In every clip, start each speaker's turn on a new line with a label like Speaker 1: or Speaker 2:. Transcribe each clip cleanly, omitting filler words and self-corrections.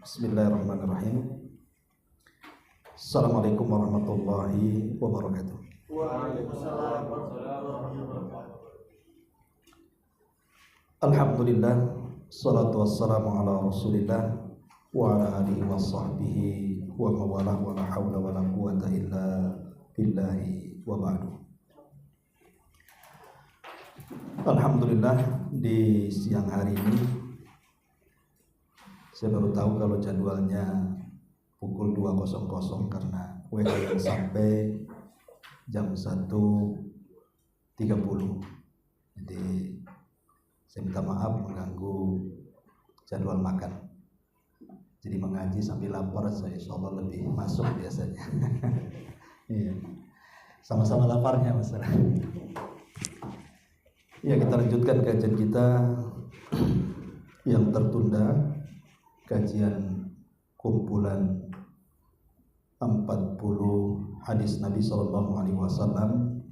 Speaker 1: Bismillahirrahmanirrahim. Assalamualaikum warahmatullahi wabarakatuh.
Speaker 2: Waalaikumsalam warahmatullahi wabarakatuh.
Speaker 1: Alhamdulillah, salatu wassalamu ala rasulillah wa ala alihi wa sahbihi wa mawalah wa la hawla wa la quwata illa billahi wa ba'du. Alhamdulillah, di siang hari ini saya baru tahu kalau jadwalnya pukul 2.00 karena WA yang sampai jam 1.30. Jadi saya minta maaf mengganggu jadwal makan. Jadi mengaji sambil lapar, saya insya Allah lebih masuk biasanya. Iya, sama-sama laparnya masalah. Ya, kita lanjutkan kajian kita yang tertunda, kajian kumpulan 40 hadis Nabi SAW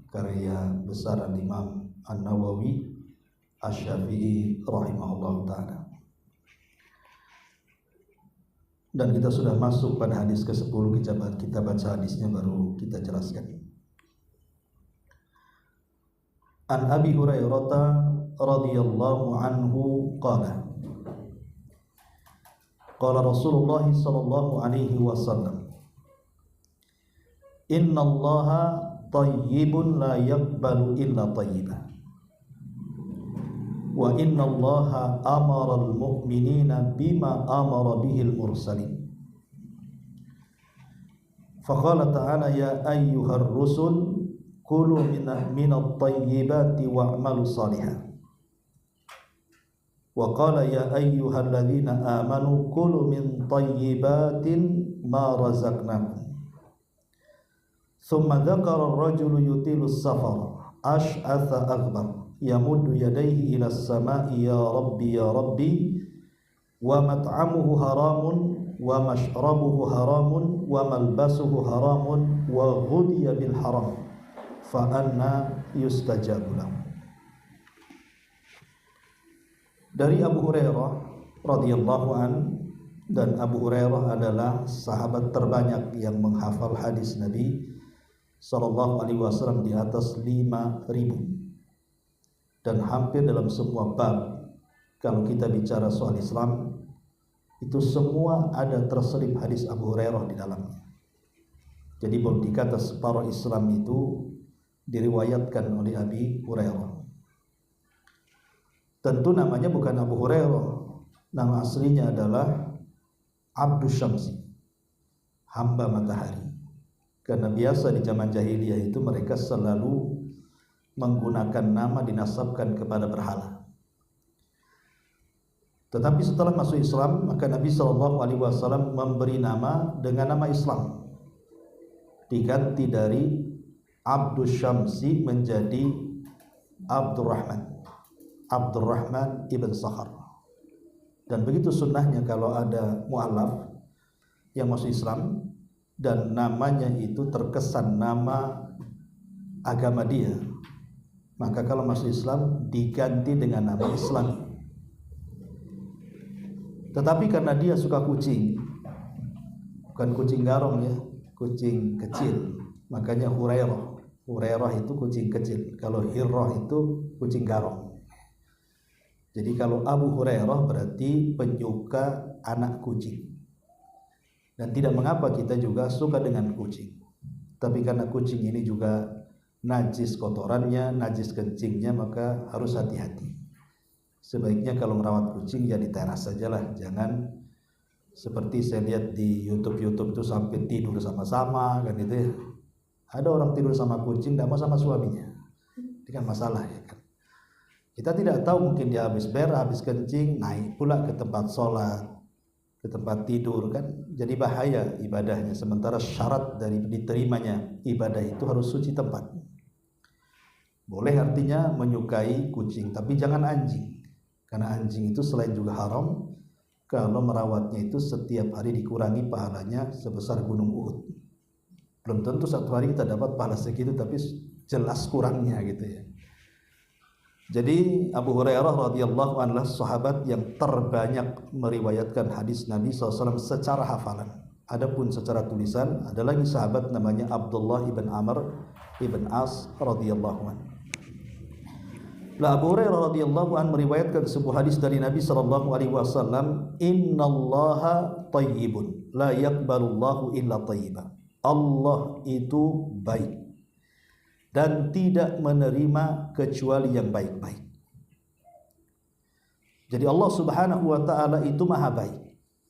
Speaker 1: karya besar Imam An-Nawawi Asy-Syafi'i rahimahullah ta'ala. Dan kita sudah masuk pada hadis ke-10. Kita baca hadisnya baru kita jelaskan. An Abi Hurairah radhiyallahu anhu qala qala Rasulullah sallallahu alaihi wasallam, innallaha tayyibun la yaqbalu illa tayyiban wa innallaha amara al-mu'minina bima amara bihil mursalin. Faqala ta'ala ya ayyuhar rusul kulu minat tayyibati wa'malu salihan. Wa qala ya ayyuhalladzina amanu kulu min tayyibatin ma razaqnakum. Thumma dzakara ar-rajulu yutilu as-safar ash'atha akbar yamuddu yadayhi ila as-sama'i ya rabbi wa mat'amuhu haramun wa mashrabuhu haramun wa malbasuhu haramun wa ghudiya bil haram fa anna yustajabu lahu. Dari Abu Hurairah radhiyallahu an, dan Abu Hurairah adalah sahabat terbanyak yang menghafal hadis Nabi sallallahu alaihi wasallam di atas 5.000, dan hampir dalam semua bab kalau kita bicara soal Islam itu semua ada terselip hadis Abu Hurairah di dalamnya. Jadi boleh dikata separuh Islam itu diriwayatkan oleh Abi Hurairah. Tentu namanya bukan Abu Hurairah, nama aslinya adalah Abdus Syamsi, hamba matahari. Karena biasa di zaman jahiliyah itu mereka selalu menggunakan nama dinasabkan kepada berhala. Tetapi setelah masuk Islam, maka Nabi SAW memberi nama dengan nama Islam, diganti dari Abdus Syamsi menjadi Abdurrahman ibn Sakhar. Dan begitu sunnahnya kalau ada mu'alaf yang masuk Islam dan namanya itu terkesan nama agama dia, maka kalau masuk Islam diganti dengan nama Islam. Tetapi karena dia suka kucing, bukan kucing garong ya, kucing kecil, makanya Hurairah itu kucing kecil. Kalau Hirrah itu kucing garong. Jadi kalau Abu Hurairah berarti penyuka anak kucing. Dan tidak mengapa kita juga suka dengan kucing. Tapi karena kucing ini juga najis kotorannya, najis kencingnya, maka harus hati-hati. Sebaiknya kalau merawat kucing ya di teras sajalah, jangan seperti saya lihat di YouTube itu sampai tidur sama-sama kan itu ya. Ada orang tidur sama kucing tidak mau sama suaminya. Ini kan masalah ya kan. Kita tidak tahu, mungkin dia habis berak, habis kencing, naik pula ke tempat sholat, ke tempat tidur kan, jadi bahaya ibadahnya. Sementara syarat dari diterimanya ibadah itu harus suci tempat. Boleh artinya menyukai kucing, tapi jangan anjing, karena anjing itu selain juga haram, kalau merawatnya itu setiap hari dikurangi pahalanya sebesar gunung Uhud. Belum tentu satu hari kita dapat pahala segitu, tapi jelas kurangnya gitu ya. Jadi Abu Hurairah radhiyallahu anhu adalah sahabat yang terbanyak meriwayatkan hadis Nabi SAW secara hafalan. Adapun secara tulisan ada lagi sahabat namanya Abdullah ibn Amr ibn As radhiyallahu anhu. Abu Hurairah radhiyallahu anhu meriwayatkan sebuah hadis dari Nabi sallallahu alaihi wasallam, "Innallaha thayyibun, la yaqbalullahu illa thayyiban." Allah itu baik dan tidak menerima kecuali yang baik-baik. Jadi Allah Subhanahu wa taala itu maha baik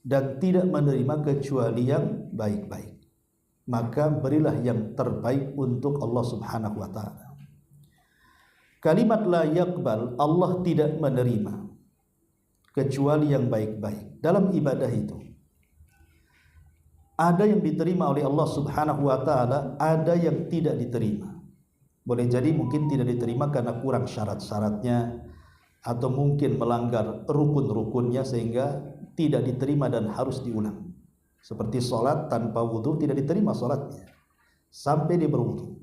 Speaker 1: dan tidak menerima kecuali yang baik-baik. Maka berilah yang terbaik untuk Allah Subhanahu wa taala. Kalimat la yaqbal, Allah tidak menerima kecuali yang baik-baik. Dalam ibadah itu ada yang diterima oleh Allah Subhanahu wa taala, ada yang tidak diterima. Boleh jadi mungkin tidak diterima karena kurang syarat-syaratnya, atau mungkin melanggar rukun-rukunnya sehingga tidak diterima dan harus diulang. Seperti sholat tanpa wudhu tidak diterima sholatnya sampai dia berwudhu.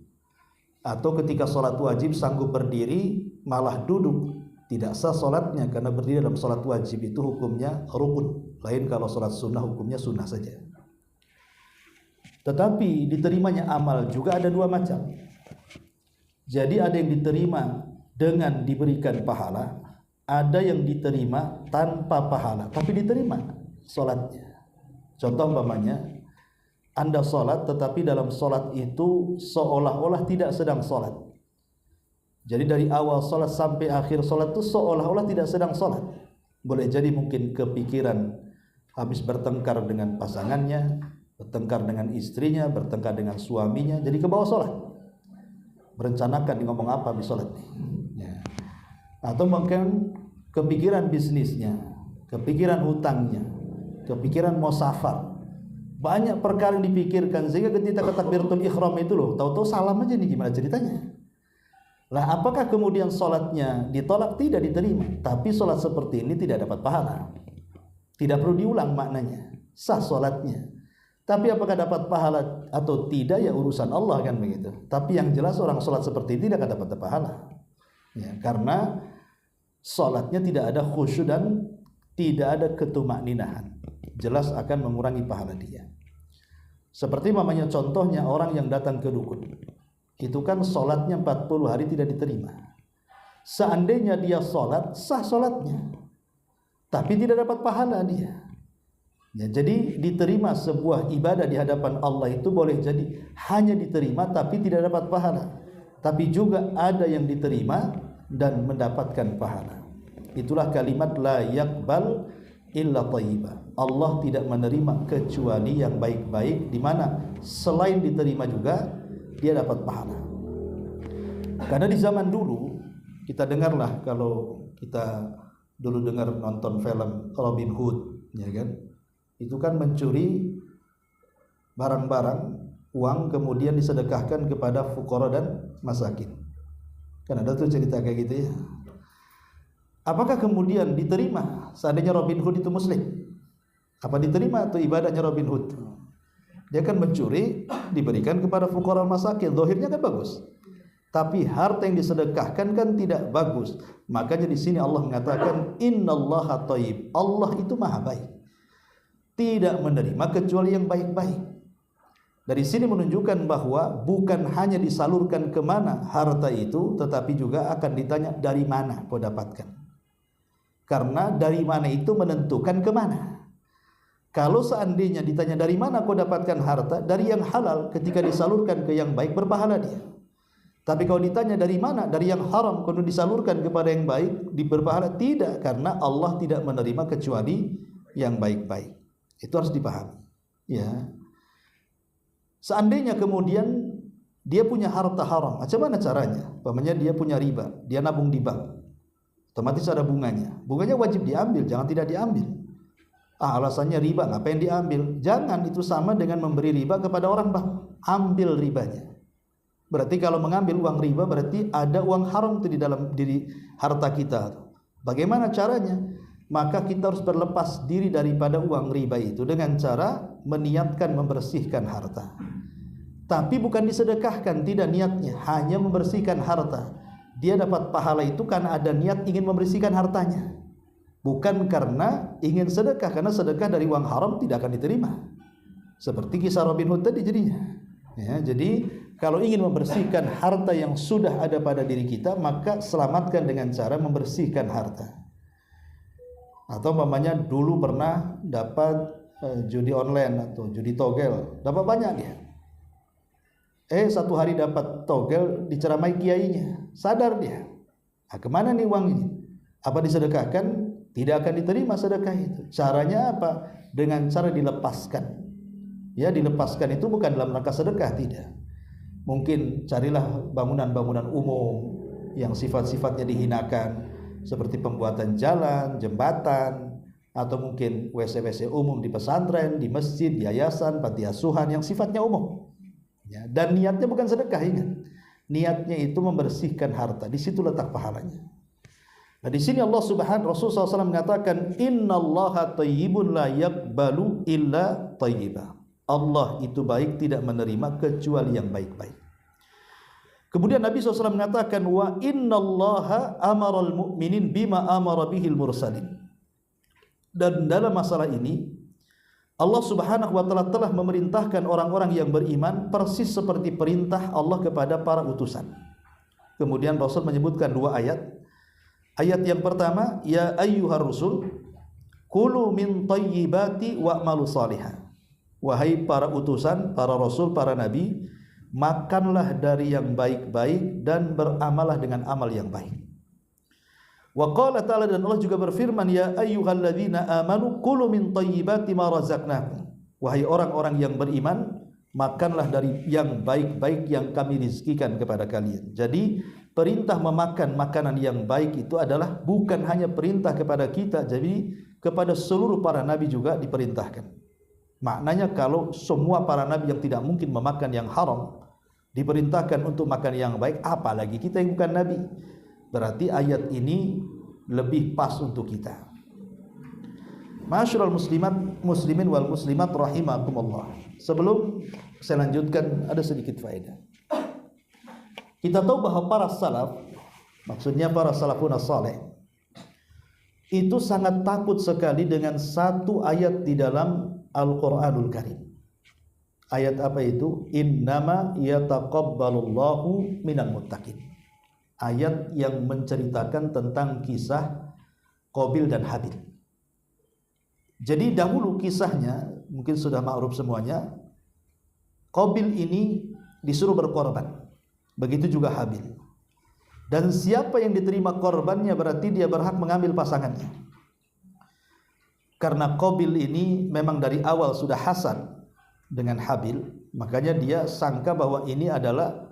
Speaker 1: Atau ketika sholat wajib sanggup berdiri malah duduk, tidak sah sholatnya karena berdiri dalam sholat wajib itu hukumnya rukun. Lain kalau sholat sunnah hukumnya sunnah saja. Tetapi diterimanya amal juga ada dua macam. Jadi ada yang diterima dengan diberikan pahala, ada yang diterima tanpa pahala tapi diterima sholatnya. Contoh umpamanya Anda sholat tetapi dalam sholat itu seolah-olah tidak sedang sholat. Jadi dari awal sholat sampai akhir sholat itu seolah-olah tidak sedang sholat. Boleh jadi mungkin kepikiran habis bertengkar dengan pasangannya, bertengkar dengan istrinya, bertengkar dengan suaminya, jadi ke bawah sholat. Merencanakan ngomong apa di sholat ya. Atau mungkin kepikiran bisnisnya, kepikiran hutangnya, kepikiran mau safar, banyak perkara yang dipikirkan sehingga ketika takbiratul ihram itu loh tahu-tahu salam aja nih, gimana ceritanya. Lah apakah kemudian sholatnya ditolak? Tidak diterima. Tapi sholat seperti ini tidak dapat pahala, tidak perlu diulang maknanya, sah sholatnya. Tapi apakah dapat pahala atau tidak ya urusan Allah kan begitu. Tapi yang jelas orang sholat seperti ini tidak akan dapat pahala ya, karena sholatnya tidak ada khusyuk dan tidak ada ketumakninahan, jelas akan mengurangi pahala dia. Seperti mamanya contohnya orang yang datang ke dukun, itu kan sholatnya 40 hari tidak diterima. Seandainya dia sholat, sah sholatnya, tapi tidak dapat pahala dia ya. Jadi diterima sebuah ibadah di hadapan Allah itu boleh jadi hanya diterima tapi tidak dapat pahala, tapi juga ada yang diterima dan mendapatkan pahala. Itulah kalimat la yaqbal illa thayyiba. Allah tidak menerima kecuali yang baik-baik, di mana selain diterima juga dia dapat pahala. Karena di zaman dulu kita dengarlah, kalau kita dulu dengar nonton film Robin Hood ya kan, itu kan mencuri barang-barang uang kemudian disedekahkan kepada fuqara dan masakin. Kan ada tuh cerita kayak gitu ya. Apakah kemudian diterima seandainya Robin Hood itu muslim? Apa diterima tuh ibadahnya Robin Hood? Dia kan mencuri, diberikan kepada fuqara masakin, zahirnya kan bagus. Tapi harta yang disedekahkan kan tidak bagus. Makanya di sini Allah mengatakan innallaha thayyib. Allah itu maha baik, tidak menerima kecuali yang baik-baik. Dari sini menunjukkan bahwa bukan hanya disalurkan kemana harta itu, tetapi juga akan ditanya dari mana kau dapatkan. Karena dari mana itu menentukan kemana. Kalau seandainya ditanya dari mana kau dapatkan harta, dari yang halal, ketika disalurkan ke yang baik berpahala dia. Tapi kalau ditanya dari mana, dari yang haram, kalau disalurkan kepada yang baik berpahala tidak, karena Allah tidak menerima kecuali yang baik-baik. Itu harus dipahami ya. Seandainya kemudian dia punya harta haram, macam mana caranya? Umpamanya dia punya riba, dia nabung di bank, otomatis ada bunganya. Bunganya wajib diambil, jangan tidak diambil. Alasannya riba, ngapain diambil? Jangan, itu sama dengan memberi riba kepada orang bank. Ambil ribanya. Berarti kalau mengambil uang riba berarti ada uang haram itu di dalam diri harta kita. Bagaimana caranya? Maka kita harus berlepas diri daripada uang riba itu dengan cara meniatkan membersihkan harta. Tapi bukan disedekahkan, tidak niatnya, hanya membersihkan harta. dia dapat pahala itu karena ada niat ingin membersihkan hartanya, bukan karena ingin sedekah, karena sedekah dari uang haram tidak akan diterima. Seperti kisah Robin Hood tadi jadinya. Ya, jadi kalau ingin membersihkan harta yang sudah ada pada diri kita, maka selamatkan dengan cara membersihkan harta. Atau umpamanya dulu pernah dapat judi online atau judi togel, dapat banyak dia. Satu hari dapat togel diceramai kiainya, sadar dia. Kemana nih uang ini? Apa disedekahkan? Tidak akan diterima sedekah itu. Caranya apa? Dengan cara dilepaskan. Ya, dilepaskan itu bukan dalam rangka sedekah, tidak. Mungkin carilah bangunan-bangunan umum yang sifat-sifatnya dihinakan, seperti pembuatan jalan, jembatan, atau mungkin WC-WC umum di pesantren, di masjid, di yayasan, panti asuhan yang sifatnya umum. Ya, dan niatnya bukan sedekah, ingat. Niatnya itu membersihkan harta. Di situ letak pahalanya. Nah, di sini Rasulullah SAW mengatakan, Innallaha thayyibun la yaqbalu illa thayyiba. Allah itu baik, tidak menerima kecuali yang baik-baik. Kemudian Nabi SAW mengatakan, wa innallaha amaral mu'minin bima amara bihil mursalin. Dan dalam masalah ini Allah Subhanahu wa ta'ala telah memerintahkan orang-orang yang beriman persis seperti perintah Allah kepada para utusan. Kemudian Rasul menyebutkan dua ayat. Ayat yang pertama, ya ayyuhar rusul kulu min thayyibati wa'malu salihah. Wahai para utusan, para rasul, para nabi, makanlah dari yang baik-baik dan beramalah dengan amal yang baik. Wa qala ta'ala, dan Allah juga berfirman, ya ayyuhalladzina amanu kulu min thayyibati ma razaqnakum. Wahai orang-orang yang beriman, makanlah dari yang baik-baik yang kami rizkikan kepada kalian. Jadi perintah memakan makanan yang baik itu adalah bukan hanya perintah kepada kita, jadi kepada seluruh para nabi juga diperintahkan. Maknanya kalau semua para nabi yang tidak mungkin memakan yang haram diperintahkan untuk makan yang baik, apalagi kita yang bukan nabi. Berarti ayat ini lebih pas untuk kita. Ma'asyiral muslimin wal muslimat rahimakumullah. Sebelum saya lanjutkan, ada sedikit faedah. Kita tahu bahwa para salaf, maksudnya para salafun as-salih, itu sangat takut sekali dengan satu ayat di dalam Al-Qur'anul Karim. Ayat apa itu? Innama yataqabbalullahu minal muttaqin. Ayat yang menceritakan tentang kisah Qabil dan Habil. Jadi dahulu kisahnya mungkin sudah ma'ruf semuanya. Qabil ini disuruh berkorban, begitu juga Habil. Dan siapa yang diterima korbannya berarti dia berhak mengambil pasangannya. Karena Qabil ini memang dari awal sudah hasad dengan Habil, makanya dia sangka bahwa ini adalah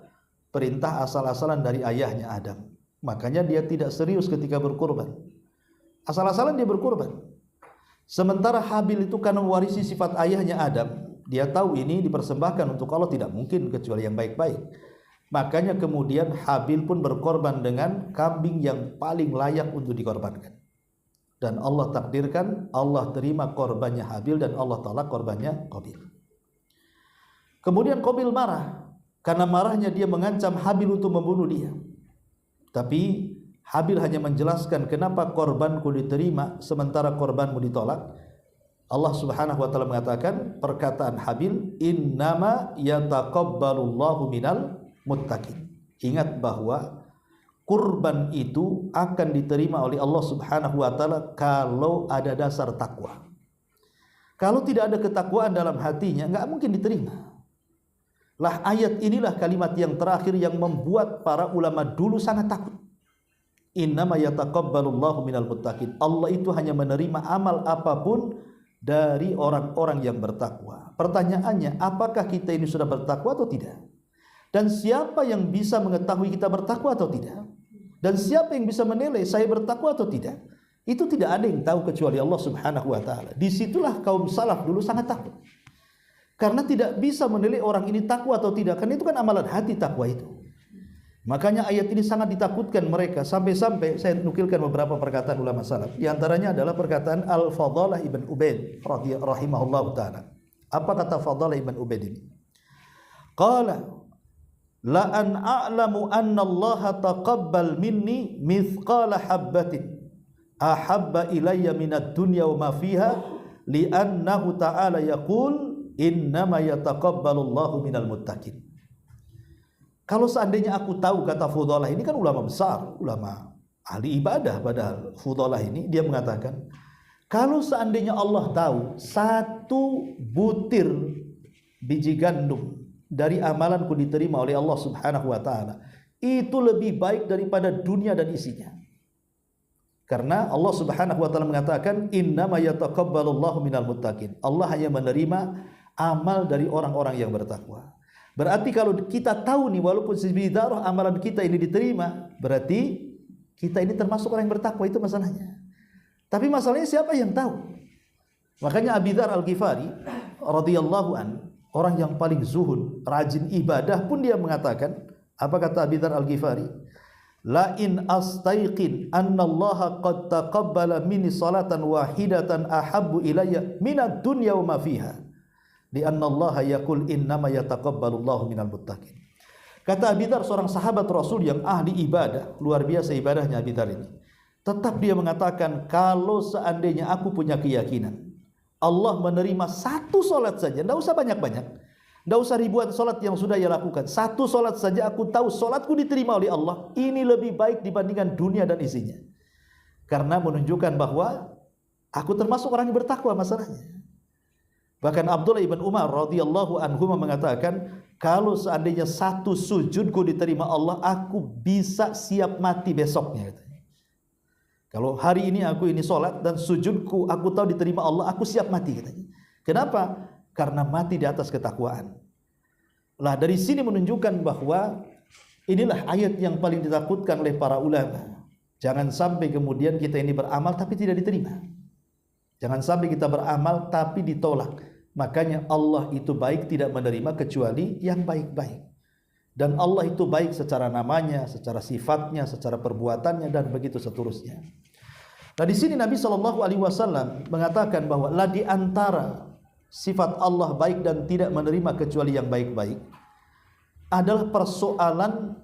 Speaker 1: perintah asal-asalan dari ayahnya Adam. Makanya dia tidak serius ketika berkorban. Asal-asalan dia berkorban. Sementara Habil itu karena mewarisi sifat ayahnya Adam, dia tahu ini dipersembahkan untuk Allah, tidak mungkin kecuali yang baik-baik. Makanya kemudian Habil pun berkorban dengan kambing yang paling layak untuk dikorbankan. Dan Allah takdirkan, Allah terima korbannya Habil dan Allah tolak korbannya Qabil. Kemudian Qabil marah. Karena marahnya dia mengancam Habil untuk membunuh dia. Tapi Habil hanya menjelaskan, kenapa korbanku diterima sementara korbanmu ditolak. Allah Subhanahu wa ta'ala mengatakan perkataan Habil, innama yataqabbalullahu minal muttaqin. Ingat bahwa kurban itu akan diterima oleh Allah Subhanahu wa ta'ala kalau ada dasar takwa. Kalau tidak ada ketakwaan dalam hatinya, enggak mungkin diterima. Lah ayat inilah kalimat yang terakhir yang membuat para ulama dulu sangat takut. Innama yataqabbalullahu minal muttaqin. Allah itu hanya menerima amal apapun dari orang-orang yang bertakwa. Pertanyaannya, apakah kita ini sudah bertakwa atau tidak? Dan siapa yang bisa mengetahui kita bertakwa atau tidak? Dan siapa yang bisa menilai saya bertakwa atau tidak? Itu tidak ada yang tahu kecuali Allah Subhanahu wa ta'ala. Disitulah kaum salaf dulu sangat takut. Karena tidak bisa menilai orang ini takwa atau tidak. Karena itu kan amalan hati takwa itu. Makanya ayat ini sangat ditakutkan mereka. Sampai-sampai saya nukilkan beberapa perkataan ulama salaf. Di antaranya adalah perkataan Al-Fadalah ibn Ubaid rahimahullah ta'ala. Apa kata Fadalah ibn Ubaid ini? Qala la an a'lamu anna Allah taqabbal minni mithqala habbatin ahabba ilayya minad dunya wa ma fiha li'annahu ta'ala yaqul innama yataqabbalullahu minal muttaqin. Kalau seandainya aku tahu, kata Fudalah ini kan ulama besar, ulama ahli ibadah, padahal Fudalah ini dia mengatakan, kalau seandainya Allah tahu satu butir biji gandum dari amalanku diterima oleh Allah Subhanahu wa taala, itu lebih baik daripada dunia dan isinya. Karena Allah Subhanahu wa taala mengatakan innama yataqabbalullahu minal muttaqin. Allah hanya menerima amal dari orang-orang yang bertakwa. Berarti kalau kita tahu nih, walaupun sebiji darah amalan kita ini diterima, berarti kita ini termasuk orang yang bertakwa, itu masalahnya. Tapi masalahnya siapa yang tahu? Makanya Abi Dzar Al-Ghifari radhiyallahu an, orang yang paling zuhud, rajin ibadah pun dia mengatakan, apa kata Abi Dzar Al-Ghifari? La in astaiqin anna Allah qad taqabbala minni salatan wahidatan ahabbu ilayya minad dunya wa ma fiha. Di anna Allah yaqul innama yataqabbalullahu minal muttaqin. Kata Abi Dzar, seorang sahabat Rasul yang ahli ibadah, luar biasa ibadahnya Abi Dzar ini. Tetap dia mengatakan, kalau seandainya aku punya keyakinan Allah menerima satu solat saja, tidak usah banyak-banyak, tidak usah ribuan solat yang sudah ia lakukan, satu solat saja aku tahu solatku diterima oleh Allah, ini lebih baik dibandingkan dunia dan isinya. Karena menunjukkan bahwa aku termasuk orang yang bertakwa masalahnya. Bahkan Abdullah ibn Umar radhiyallahu anhu mengatakan, kalau seandainya satu sujudku diterima Allah, aku bisa siap mati besoknya. Kalau hari ini aku ini sholat dan sujudku aku tahu diterima Allah, aku siap mati katanya. Kenapa? Karena mati di atas ketakwaan. Lah dari sini menunjukkan bahwa inilah ayat yang paling ditakutkan oleh para ulama. Jangan sampai kemudian kita ini beramal tapi tidak diterima. Jangan sampai kita beramal tapi ditolak. Makanya Allah itu baik tidak menerima kecuali yang baik-baik. Dan Allah itu baik secara namanya, secara sifatnya, secara perbuatannya, dan begitu seterusnya. Nah di sini Nabi SAW mengatakan bahwa lah di antara sifat Allah baik dan tidak menerima kecuali yang baik-baik adalah persoalan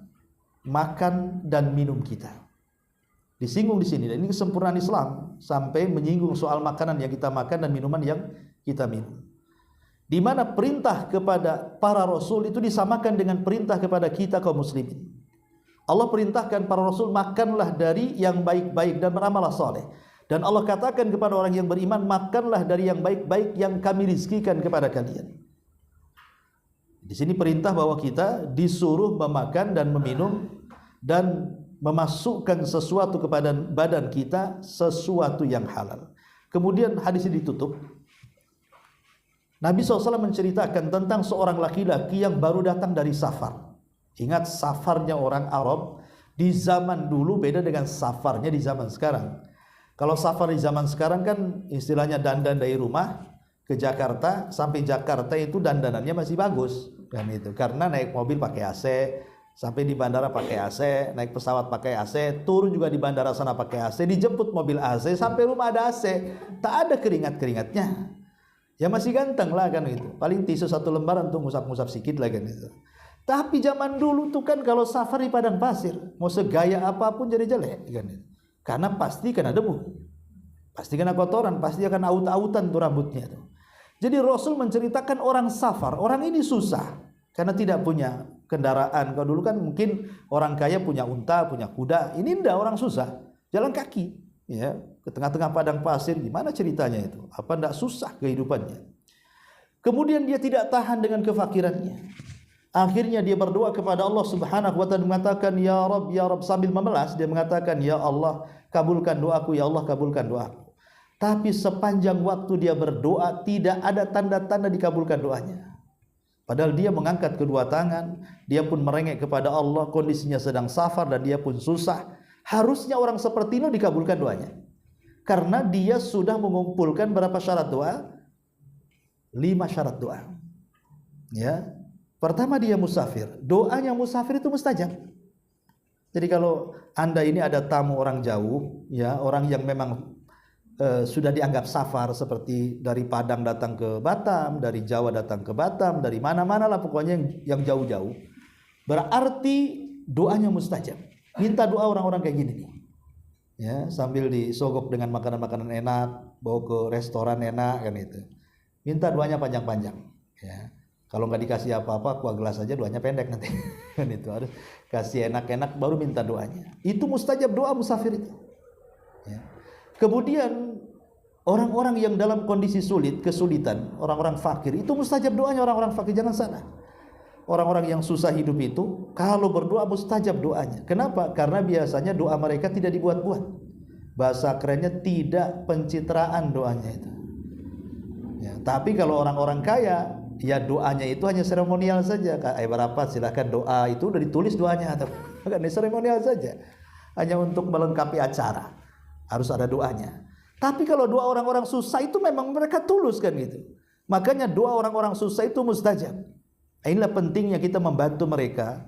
Speaker 1: makan dan minum kita. Disinggung di sini, dan ini kesempurnaan Islam sampai menyinggung soal makanan yang kita makan dan minuman yang kita minum. Di mana perintah kepada para rasul itu disamakan dengan perintah kepada kita kaum muslimin. Allah perintahkan para rasul, makanlah dari yang baik-baik dan beramallah saleh. Dan Allah katakan kepada orang yang beriman, makanlah dari yang baik-baik yang kami rizkikan kepada kalian. Di sini perintah bahwa kita disuruh memakan dan meminum dan memasukkan sesuatu kepada badan kita, sesuatu yang halal. Kemudian hadis ini ditutup. Nabi SAW menceritakan tentang seorang laki-laki yang baru datang dari safar. Ingat, safarnya orang Arab di zaman dulu beda dengan safarnya di zaman sekarang. Kalau safar di zaman sekarang kan istilahnya dandan dari rumah ke Jakarta, sampai Jakarta itu dandanannya masih bagus kan itu. Karena naik mobil pakai AC, sampai di bandara pakai AC, naik pesawat pakai AC, turun juga di bandara sana pakai AC, dijemput mobil AC, sampai rumah ada AC, tak ada keringat-keringatnya. Ya masih ganteng lah kan itu. Paling tisu satu lembar untuk ngusap-ngusap sikit lah kan itu. Tapi zaman dulu tuh kan kalau safar di padang pasir, mau segaya apapun jadi jelek kan itu. Karena pasti kena debu, pasti kena kotoran, pasti akan aut-autan tuh rambutnya tuh. Jadi Rasul menceritakan orang safar, orang ini susah karena tidak punya kendaraan. Kalau dulu kan mungkin orang kaya punya unta, punya kuda. Ini ndak, orang susah, jalan kaki ya ke tengah-tengah padang pasir. Gimana ceritanya itu? Apa ndak susah kehidupannya? Kemudian dia tidak tahan dengan kefakirannya. Akhirnya dia berdoa kepada Allah Subhanahu wa taala, mengatakan ya Rabb, sambil memelas dia mengatakan, ya Allah, kabulkan doaku, ya Allah, kabulkan doaku. Tapi sepanjang waktu dia berdoa tidak ada tanda-tanda dikabulkan doanya. Padahal dia mengangkat kedua tangan, dia pun merengek kepada Allah, kondisinya sedang safar dan dia pun susah. Harusnya orang seperti ini dikabulkan doanya. Karena dia sudah mengumpulkan berapa syarat doa? 5 syarat doa. Ya. Pertama, dia musafir. Doanya musafir itu mustajab. Jadi kalau Anda ini ada tamu orang jauh, ya, orang yang memang sudah dianggap safar, seperti dari Padang datang ke Batam, dari Jawa datang ke Batam, dari mana-mana lah pokoknya yang jauh-jauh. berarti doanya mustajab. Minta doa orang-orang kayak gini nih. Ya, sambil disogok dengan makanan-makanan enak, bawa ke restoran enak kan itu. Minta doanya panjang-panjang, ya. Kalau nggak dikasih apa-apa, kuah gelas aja doanya pendek nanti. Kan itu harus kasih enak-enak baru minta doanya. Itu mustajab doa musafir itu. Ya. Kemudian orang-orang yang dalam kondisi sulit, kesulitan, orang-orang fakir, itu mustajab doanya orang-orang fakir, jangan salah. Orang-orang yang susah hidup itu kalau berdoa mustajab doanya. Kenapa? Karena biasanya doa mereka tidak dibuat-buat. Bahasa kerennya tidak pencitraan doanya itu. Ya, tapi kalau orang-orang kaya, ya doanya itu hanya seremonial saja. Berapa silahkan doa itu udah ditulis doanya, bukan seremonial saja. Hanya untuk melengkapi acara. Harus ada doanya. Tapi kalau doa orang-orang susah itu memang mereka tulus kan gitu. Makanya doa orang-orang susah itu mustajab. Inilah pentingnya kita membantu mereka,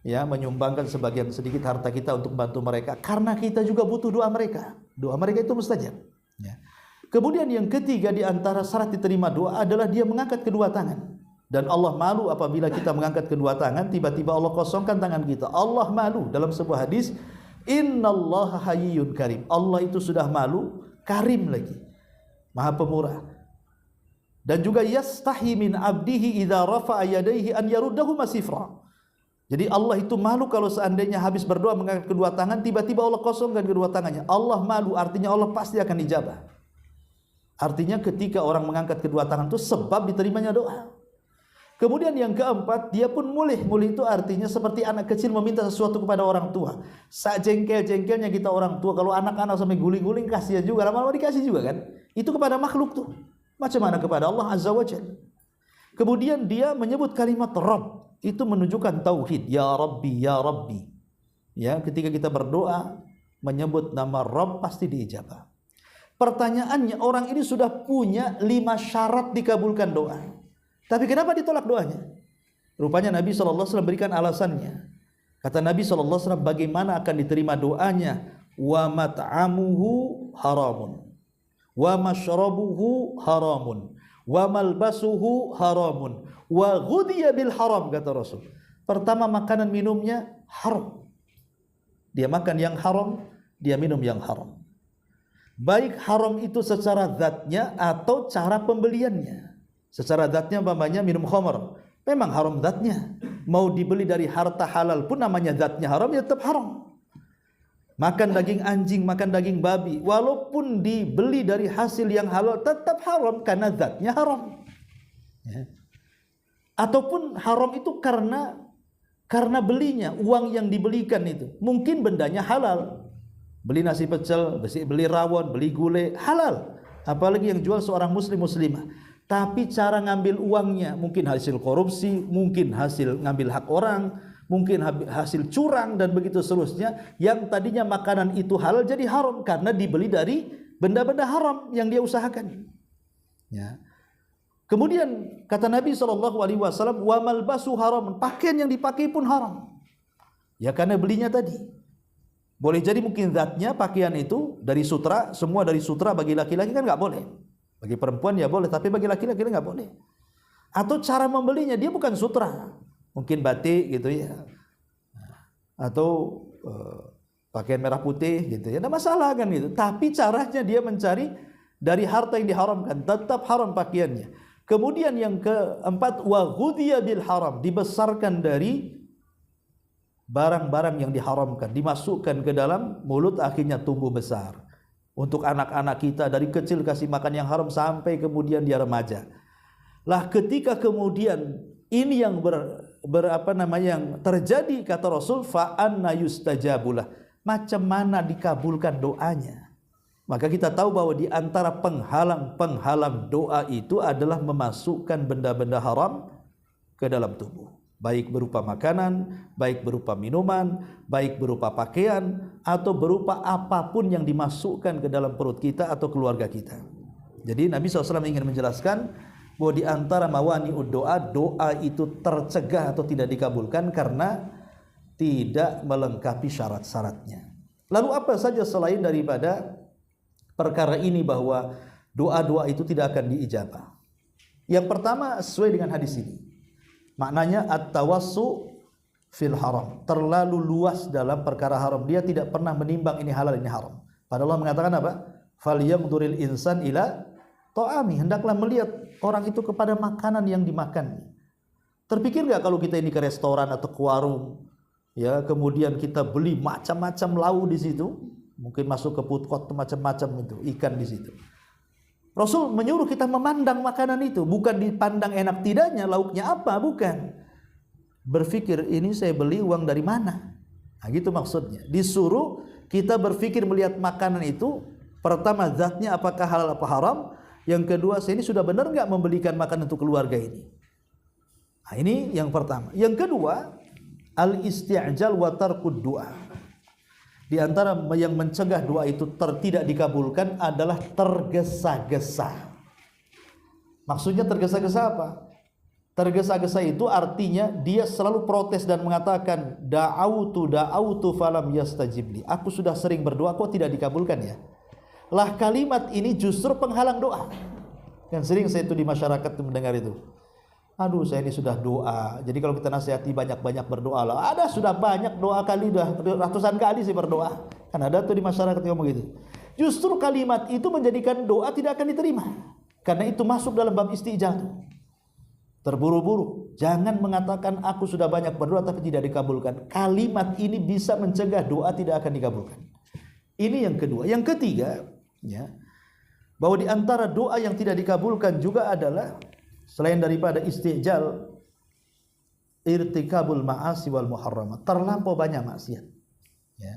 Speaker 1: ya, menyumbangkan sebagian sedikit harta kita untuk bantu mereka, karena kita juga butuh doa mereka. Doa mereka itu mustajab. Ya. Kemudian yang ketiga di antara syarat diterima doa adalah dia mengangkat kedua tangan. Dan Allah malu apabila kita mengangkat kedua tangan, tiba-tiba Allah kosongkan tangan kita. Allah malu dalam sebuah hadis, Innallaha hayyun karim. Allah itu sudah malu, karim lagi, Maha Pemurah. Dan juga yastahi min abdihi idza rafa'a yadayhi an yaruddahu masifra. Jadi Allah itu malu kalau seandainya habis berdoa mengangkat kedua tangan, tiba-tiba Allah kosongkan kedua tangannya. Allah malu, artinya Allah pasti akan dijabah. Artinya ketika orang mengangkat kedua tangan itu sebab diterimanya doa. Kemudian yang keempat, dia pun mulih. Mulih itu artinya seperti anak kecil meminta sesuatu kepada orang tua. Sajengkel-jengkelnya kita orang tua, kalau anak-anak sampai guling-guling kasihan juga, lama-lama dikasih juga kan. Itu kepada makhluk tuh. Macam mana kepada Allah Azza wa Jalla. Kemudian dia menyebut kalimat Rabb, itu menunjukkan tauhid. Ya Rabbi, ya Rabbi. Ya, ketika kita berdoa menyebut nama Rabb pasti diijabah. Pertanyaannya, orang ini sudah punya 5 syarat dikabulkan doa. Tapi kenapa ditolak doanya? Rupanya Nabi SAW berikan alasannya. Kata Nabi SAW, bagaimana akan diterima doanya? Wa mat'amuhu haramun, wa mashrabuhu haramun, wa malbasuhu haramun, wa ghudhiya bil haram, kata Rasul. Pertama, makanan minumnya haram. Dia makan yang haram, dia minum yang haram. Baik haram itu secara zatnya atau cara pembeliannya. Secara zatnya umpamanya minum khamar, memang haram zatnya. Mau dibeli dari harta halal pun namanya zatnya haram, ya tetap haram. Makan daging anjing, makan daging babi, walaupun dibeli dari hasil yang halal tetap haram karena zatnya haram. Ya. Ataupun haram itu karena belinya, uang yang dibelikan itu. Mungkin bendanya halal. Beli nasi pecel, beli rawon, beli gulai, halal. Apalagi yang jual seorang muslimah. Tapi cara ngambil uangnya mungkin hasil korupsi, mungkin hasil ngambil hak orang, mungkin hasil curang dan begitu seterusnya. Yang tadinya makanan itu halal jadi haram karena dibeli dari benda-benda haram yang dia usahakan. Ya. Kemudian kata Nabi SAW, wa malbasu haram, pakaian yang dipakai pun haram. Ya karena belinya tadi. Boleh jadi mungkin zatnya pakaian itu dari sutra, semua dari sutra, bagi laki-laki kan nggak boleh. Bagi perempuan ya boleh, tapi bagi laki-laki nggak boleh. Atau cara membelinya dia bukan sutra, mungkin batik gitu ya, atau pakaian merah putih gitu ya, tidak masalah kan itu. Tapi caranya dia mencari dari harta yang diharamkan, tetap haram pakaiannya. Kemudian yang keempat, wa ghudhiya bil haram, dibesarkan dari barang-barang yang diharamkan, dimasukkan ke dalam mulut, akhirnya tumbuh besar. Untuk anak-anak kita dari kecil kasih makan yang haram sampai kemudian dia remaja. Lah ketika kemudian ini yang yang terjadi, kata Rasul, fa anna yustajabulah, macam mana dikabulkan doanya. Maka kita tahu bahwa di antara penghalang doa itu adalah memasukkan benda-benda haram ke dalam tubuh. Baik berupa makanan, baik berupa minuman, baik berupa pakaian, atau berupa apapun yang dimasukkan ke dalam perut kita atau keluarga kita. Jadi Nabi SAW ingin menjelaskan bahwa di antara mawani'ud doa, doa itu tercegah atau tidak dikabulkan karena tidak melengkapi syarat-syaratnya. Lalu apa saja selain daripada perkara ini bahwa doa-doa itu tidak akan diijabah? Yang pertama sesuai dengan hadis ini. Maknanya at-tawassu fil haram, terlalu luas dalam perkara haram. Dia tidak pernah menimbang ini halal ini haram. Padahal Allah mengatakan apa? Falyamduril insan ila ta'ami, hendaklah melihat orang itu kepada makanan yang dimakan. Terpikir nggak kalau kita ini ke restoran atau ke warung, ya, kemudian kita beli macam-macam lauk di situ, mungkin masuk ke food court macam-macam itu ikan di situ. Rasul menyuruh kita memandang makanan itu, bukan dipandang enak tidaknya, lauknya apa, bukan. Berpikir ini saya beli uang dari mana? Nah, gitu maksudnya. Disuruh kita berpikir melihat makanan itu, pertama zatnya apakah halal apa haram, yang kedua saya ini sudah benar nggak membelikan makanan untuk keluarga ini. Nah, ini yang pertama. Yang kedua, al-isti'jal wa tarkud du'a. Di antara yang mencegah doa itu tidak dikabulkan adalah tergesa-gesa. Maksudnya tergesa-gesa apa? Tergesa-gesa itu artinya dia selalu protes dan mengatakan da'autu falam yastajibli. Aku sudah sering berdoa kok tidak dikabulkan ya. Lah kalimat ini justru penghalang doa. Yang sering saya itu di masyarakat mendengar itu. Aduh, saya ini sudah doa. Jadi kalau kita nasihati banyak-banyak berdoa lah. Ada sudah banyak doa kali, dah ratusan kali saya berdoa. Kan ada tuh di masyarakat yang begitu. Justru kalimat itu menjadikan doa tidak akan diterima. Karena itu masuk dalam bab istijal. Terburu-buru. Jangan mengatakan aku sudah banyak berdoa tapi tidak dikabulkan. Kalimat ini bisa mencegah doa tidak akan dikabulkan. Ini yang kedua. Yang ketiga, ya, bahwa di antara doa yang tidak dikabulkan juga adalah selain daripada istijal, irtikabul ma'asi wal muharramat, terlampau banyak maksiat, ya.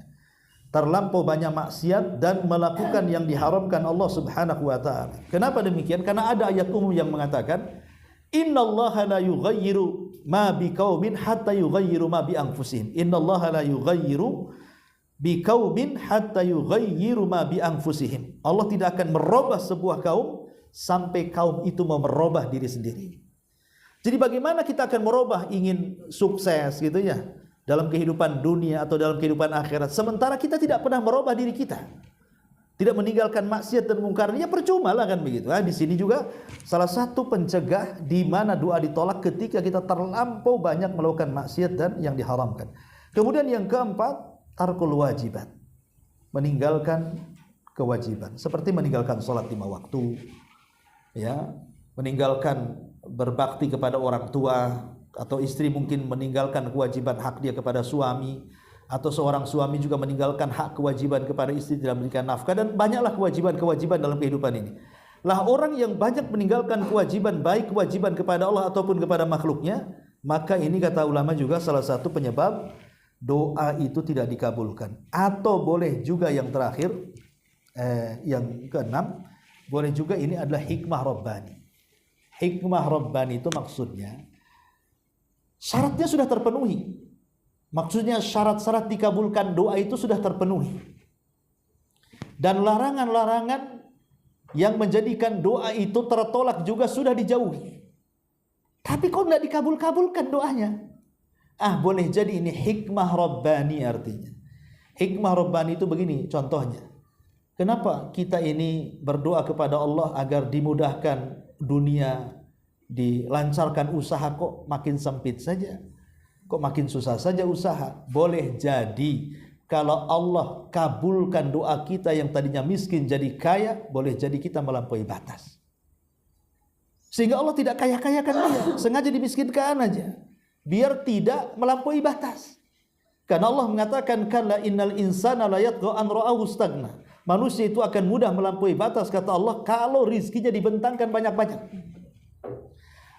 Speaker 1: Terlampau banyak maksiat dan melakukan yang diharamkan Allah Subhanahu wa taala. Kenapa demikian? Karena ada ayat umum yang mengatakan innallaha la yughayyiru ma biqaumin hatta yughayyiru ma bi anfusihim. Innallaha la yughayyiru biqaumin hatta yughayyiru ma bi anfusihim. Allah tidak akan merubah sebuah kaum sampai kaum itu mau merubah diri sendiri. Jadi bagaimana kita akan merubah, ingin sukses gitu ya dalam kehidupan dunia atau dalam kehidupan akhirat, sementara kita tidak pernah merubah diri kita, tidak meninggalkan maksiat dan mungkar, ya percuma lah kan begitu. Nah, di sini juga salah satu pencegah di mana doa ditolak ketika kita terlampau banyak melakukan maksiat dan yang diharamkan. Kemudian yang keempat, tarkul wajibat, meninggalkan kewajiban, seperti meninggalkan sholat 5 waktu, ya, meninggalkan berbakti kepada orang tua, atau istri mungkin meninggalkan kewajiban hak dia kepada suami, atau seorang suami juga meninggalkan hak kewajiban kepada istri dalam memberikan nafkah, dan banyaklah kewajiban-kewajiban dalam kehidupan ini. Lah orang yang banyak meninggalkan kewajiban, baik kewajiban kepada Allah ataupun kepada makhluknya, maka ini kata ulama juga salah satu penyebab doa itu tidak dikabulkan. Atau boleh juga yang terakhir, yang keenam, boleh juga ini adalah hikmah Rabbani. Hikmah Rabbani itu maksudnya syaratnya sudah terpenuhi. Maksudnya syarat-syarat dikabulkan doa itu sudah terpenuhi. Dan larangan-larangan yang menjadikan doa itu tertolak juga sudah dijauhi. Tapi kok tidak dikabul-kabulkan doanya? Boleh jadi ini hikmah Rabbani artinya. Hikmah Rabbani itu begini contohnya. Kenapa kita ini berdoa kepada Allah agar dimudahkan dunia, dilancarkan usaha, kok makin sempit saja? Kok makin susah saja usaha? Boleh jadi kalau Allah kabulkan doa kita yang tadinya miskin jadi kaya, boleh jadi kita melampaui batas. Sehingga Allah tidak kaya-kayakan dia, sengaja dimiskinkan aja, biar tidak melampaui batas. Karena Allah mengatakan kalla innal insana la yatgha an ra'ahu istaghna. Manusia itu akan mudah melampaui batas, kata Allah, kalau rizkinya dibentangkan banyak-banyak.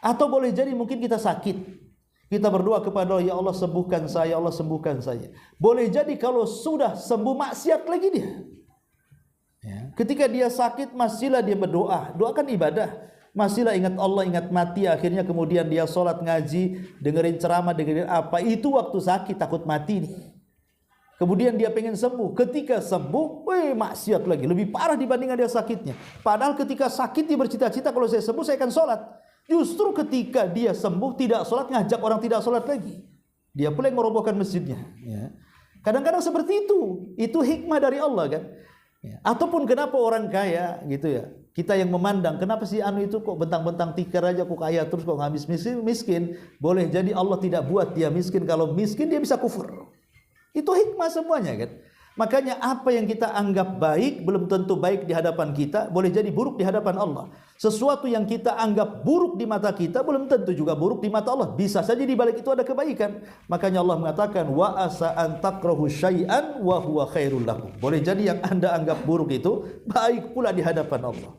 Speaker 1: Atau boleh jadi mungkin kita sakit, kita berdoa kepada Allah, ya Allah sembuhkan saya, Allah sembuhkan saya. Boleh jadi kalau sudah sembuh maksiat lagi dia, ya. Ketika dia sakit masihlah dia berdoa, doa kan ibadah, masihlah ingat Allah, ingat mati. Akhirnya kemudian dia sholat, ngaji, dengerin ceramah, dengerin apa, itu waktu sakit, takut mati nih. Kemudian dia pengen sembuh. Ketika sembuh, maksiat lagi, lebih parah dibandingkan dia sakitnya. Padahal ketika sakit dia bercita-cita kalau saya sembuh saya akan sholat. Justru ketika dia sembuh tidak sholat, ngajak orang tidak sholat lagi. Dia pula yang merobohkan masjidnya. Ya. Kadang-kadang seperti itu hikmah dari Allah kan. Ya. Ataupun kenapa orang kaya gitu ya, Kita yang memandang, kenapa sih anu itu kok bentang-bentang tikar aja kok kaya terus kok nggak miskin. Boleh jadi Allah tidak buat dia miskin. Kalau miskin dia bisa kufur. Itu hikmah semuanya kan. Makanya apa yang kita anggap baik belum tentu baik di hadapan kita, boleh jadi buruk di hadapan Allah. Sesuatu yang kita anggap buruk di mata kita belum tentu juga buruk di mata Allah. Bisa saja di balik itu ada kebaikan. Makanya Allah mengatakan wa asa an takrahu syai'an wa huwa khairul lakum. Boleh jadi yang Anda anggap buruk itu baik pula di hadapan Allah.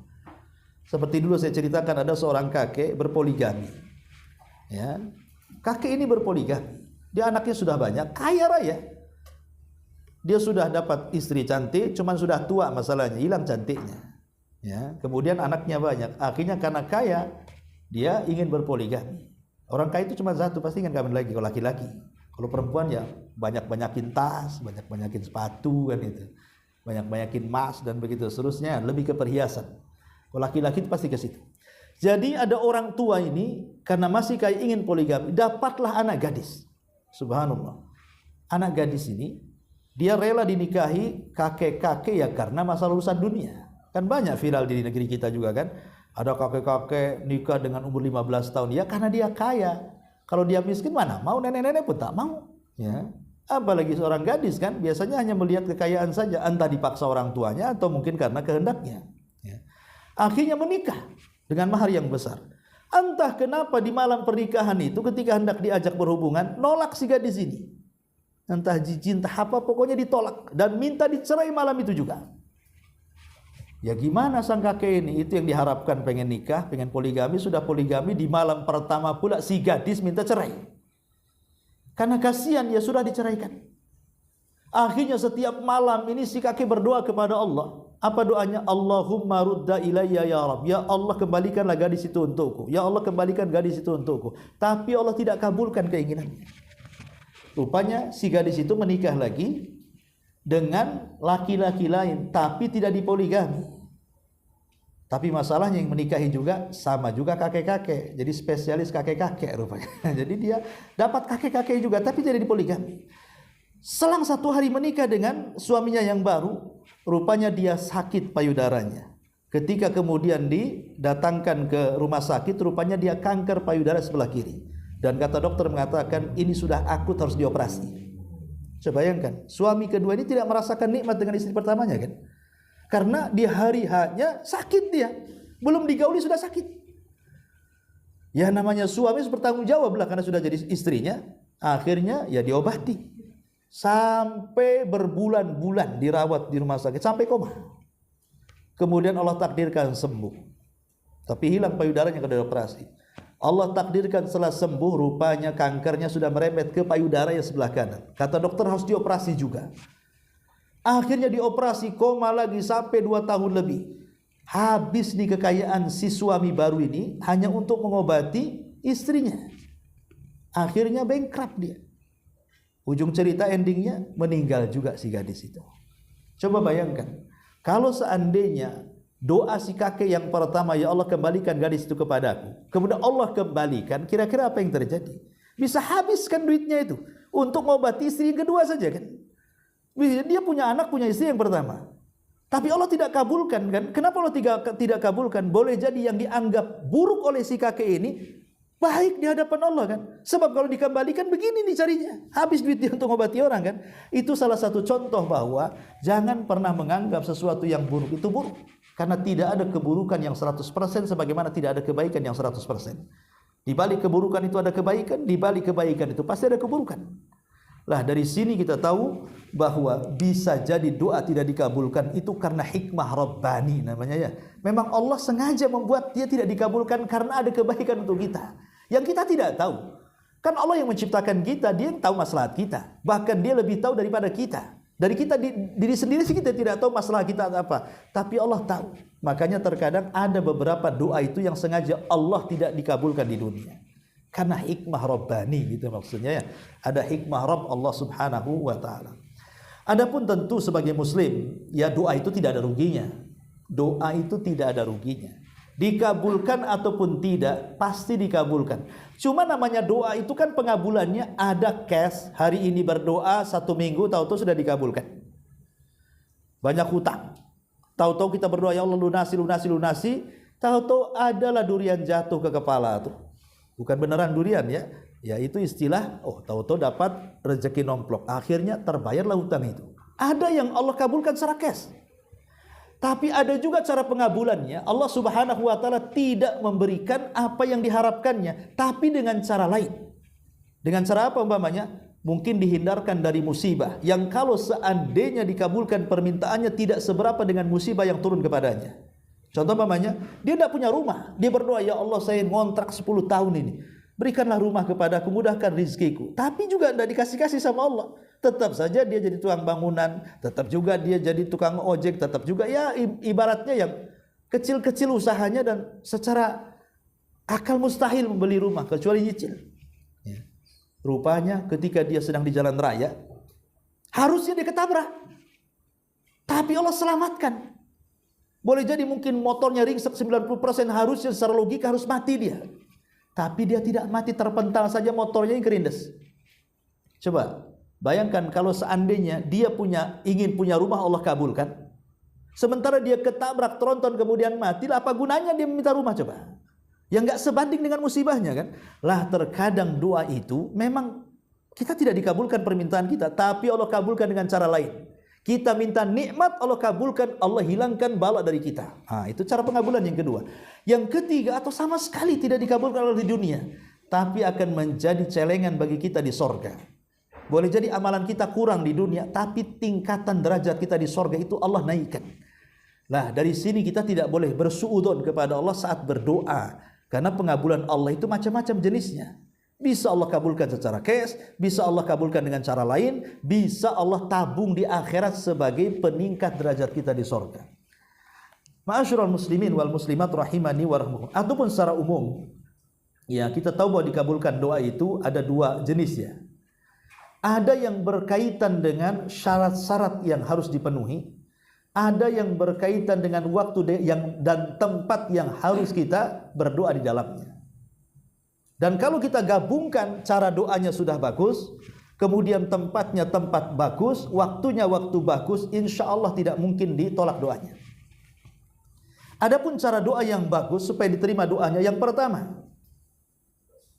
Speaker 1: Seperti dulu saya ceritakan ada seorang kakek berpoligami. Ya. Kakek ini berpoligami. Dia anaknya sudah banyak, kaya raya. Dia sudah dapat istri cantik, cuman sudah tua masalahnya, hilang cantiknya. Ya, kemudian anaknya banyak. Akhirnya karena kaya, dia ingin berpoligami. Orang kaya itu cuma satu, pasti ingin kawin lagi kalau laki-laki. Kalau perempuan ya banyak-banyakin tas, banyak-banyakin sepatu kan itu. Banyak-banyakin emas dan begitu seterusnya, lebih ke perhiasan. Kalau laki-laki itu pasti ke situ. Jadi ada orang tua ini karena masih kaya ingin poligami, dapatlah anak gadis. Subhanallah. Anak gadis ini dia rela dinikahi kakek-kakek ya karena masalah urusan dunia. Kan banyak viral di negeri kita juga kan. Ada kakek-kakek nikah dengan umur 15 tahun ya karena dia kaya. Kalau dia miskin mana mau, nenek-nenek pun tak mau. Ya. Apalagi seorang gadis kan biasanya hanya melihat kekayaan saja, entah dipaksa orang tuanya atau mungkin karena kehendaknya. Ya. Akhirnya menikah dengan mahar yang besar. Entah kenapa di malam pernikahan itu ketika hendak diajak berhubungan nolak si gadis ini. Entah jijik, entah apa, pokoknya ditolak dan minta dicerai malam itu juga. Ya gimana sang kakek ini? Itu yang diharapkan, pengen nikah, pengen poligami, sudah poligami, di malam pertama pula si gadis minta cerai. Karena kasihan ya sudah diceraikan. Akhirnya setiap malam ini si kakek berdoa kepada Allah. Apa doanya? Allahumma rudda ilayya ya Rabb. Ya Allah kembalikanlah gadis itu untukku. Ya Allah kembalikan gadis itu untukku. Tapi Allah tidak kabulkan keinginannya. Rupanya si gadis itu menikah lagi dengan laki-laki lain, tapi tidak dipoligami. Tapi masalahnya yang menikahi juga sama juga kakek-kakek, jadi spesialis kakek-kakek rupanya. Jadi dia dapat kakek-kakek juga, tapi tidak dipoligami. Selang 1 hari menikah dengan suaminya yang baru, rupanya dia sakit payudaranya. Ketika kemudian didatangkan ke rumah sakit, rupanya dia kanker payudara sebelah kiri. Dan kata dokter mengatakan ini sudah akut, harus dioperasi. Coba bayangkan, suami kedua ini tidak merasakan nikmat dengan istri pertamanya kan? Karena di hari H-nya sakit dia. Belum digauli sudah sakit. Ya namanya suami harus bertanggung jawab lah karena sudah jadi istrinya. Akhirnya ya diobati. Sampai berbulan-bulan dirawat di rumah sakit. Sampai koma. Kemudian Allah takdirkan sembuh. Tapi hilang payudaranya kalau dioperasi. Allah takdirkan setelah sembuh rupanya kankernya sudah merembet ke payudara yang sebelah kanan. Kata dokter harus dioperasi juga. Akhirnya dioperasi, koma lagi sampai 2 tahun lebih. Habis nih kekayaan si suami baru ini hanya untuk mengobati istrinya. Akhirnya bankrupt dia. Ujung cerita endingnya meninggal juga si gadis itu. Coba bayangkan, kalau seandainya doa si kakek yang pertama, ya Allah kembalikan gadis itu kepadaku, kemudian Allah kembalikan, kira-kira apa yang terjadi? Bisa habiskan duitnya itu untuk mengobati istri yang kedua saja kan? Dia punya anak, punya istri yang pertama, tapi Allah tidak kabulkan kan? Kenapa Allah tidak kabulkan? Boleh jadi yang dianggap buruk oleh si kakek ini baik di hadapan Allah kan? Sebab kalau dikembalikan begini dicarinya, habis duitnya untuk mengobati orang kan? Itu salah satu contoh bahwa jangan pernah menganggap sesuatu yang buruk itu buruk. Karena tidak ada keburukan yang 100% sebagaimana tidak ada kebaikan yang 100%. Di balik keburukan itu ada kebaikan, di balik kebaikan itu pasti ada keburukan. Lah dari sini kita tahu bahwa bisa jadi doa tidak dikabulkan itu karena hikmah Rabbani namanya ya. Memang Allah sengaja membuat dia tidak dikabulkan karena ada kebaikan untuk kita. Yang kita tidak tahu. Kan Allah yang menciptakan kita, dia yang tahu maslahat kita. Bahkan dia lebih tahu daripada kita. Dari kita diri sendiri sih kita tidak tahu masalah kita apa, tapi Allah tahu. Makanya terkadang ada beberapa doa itu yang sengaja Allah tidak dikabulkan di dunia. Karena hikmah Rabbani gitu maksudnya ya. Ada hikmah Rabb Allah Subhanahu wa taala. Adapun tentu sebagai muslim, ya doa itu tidak ada ruginya. Doa itu tidak ada ruginya. Dikabulkan ataupun tidak pasti dikabulkan. Cuma namanya doa itu kan pengabulannya ada cash. Hari ini berdoa 1 minggu tahu-tahu sudah dikabulkan. Banyak hutang. Tahu-tahu kita berdoa, ya Allah lunasi, tahu-tahu adalah durian jatuh ke kepala tuh. Bukan beneran durian ya. Ya itu istilah, tahu-tahu dapat rezeki nomplok. Akhirnya terbayarlah hutang itu. Ada yang Allah kabulkan secara cash. Tapi ada juga cara pengabulannya. Allah Subhanahu wa taala tidak memberikan apa yang diharapkannya, tapi dengan cara lain. Dengan cara apa umpamanya? Mungkin dihindarkan dari musibah yang kalau seandainya dikabulkan permintaannya tidak seberapa dengan musibah yang turun kepadanya. Contoh umpamanya, dia tidak punya rumah. Dia berdoa, ya Allah saya ngontrak 10 tahun ini. Berikanlah rumah kepadaku, mudahkan rizkiku. Tapi juga tidak dikasih-kasih sama Allah. Tetap saja dia jadi tukang bangunan, tetap juga dia jadi tukang ojek, tetap juga ya ibaratnya yang kecil-kecil usahanya dan secara akal mustahil membeli rumah kecuali nyicil. Ya. Rupanya ketika dia sedang di jalan raya, harusnya dia ketabrak. Tapi Allah selamatkan. Boleh jadi mungkin motornya ringsek 90%, harusnya secara logika harus mati dia. Tapi dia tidak mati, terpental saja motornya yang kerindes. Coba bayangkan kalau seandainya dia ingin punya rumah, Allah kabulkan. Sementara dia ketabrak tronton kemudian mati, apa gunanya dia meminta rumah coba? Yang enggak sebanding dengan musibahnya kan? Lah terkadang doa itu memang kita tidak dikabulkan permintaan kita, tapi Allah kabulkan dengan cara lain. Kita minta nikmat, Allah kabulkan, Allah hilangkan bala dari kita. Itu cara pengabulan yang kedua. Yang ketiga, atau sama sekali tidak dikabulkan oleh di dunia, tapi akan menjadi celengan bagi kita di sorga. Boleh jadi amalan kita kurang di dunia, tapi tingkatan derajat kita di sorga itu Allah naikkan. Nah, dari sini kita tidak boleh bersuudzon kepada Allah saat berdoa, karena pengabulan Allah itu macam-macam jenisnya. Bisa Allah kabulkan secara cash, bisa Allah kabulkan dengan cara lain, bisa Allah tabung di akhirat sebagai peningkat derajat kita di sorga. Ma'asyiral muslimin wal muslimat rahimani wa rahmukum. Ataupun secara umum, ya kita tahu bahwa dikabulkan doa itu ada dua jenis ya. Ada yang berkaitan dengan syarat-syarat yang harus dipenuhi, ada yang berkaitan dengan waktu dan tempat yang harus kita berdoa di dalamnya. Dan kalau kita gabungkan cara doanya sudah bagus, kemudian tempatnya tempat bagus, waktunya waktu bagus, insya Allah tidak mungkin ditolak doanya. Adapun cara doa yang bagus supaya diterima doanya, yang pertama,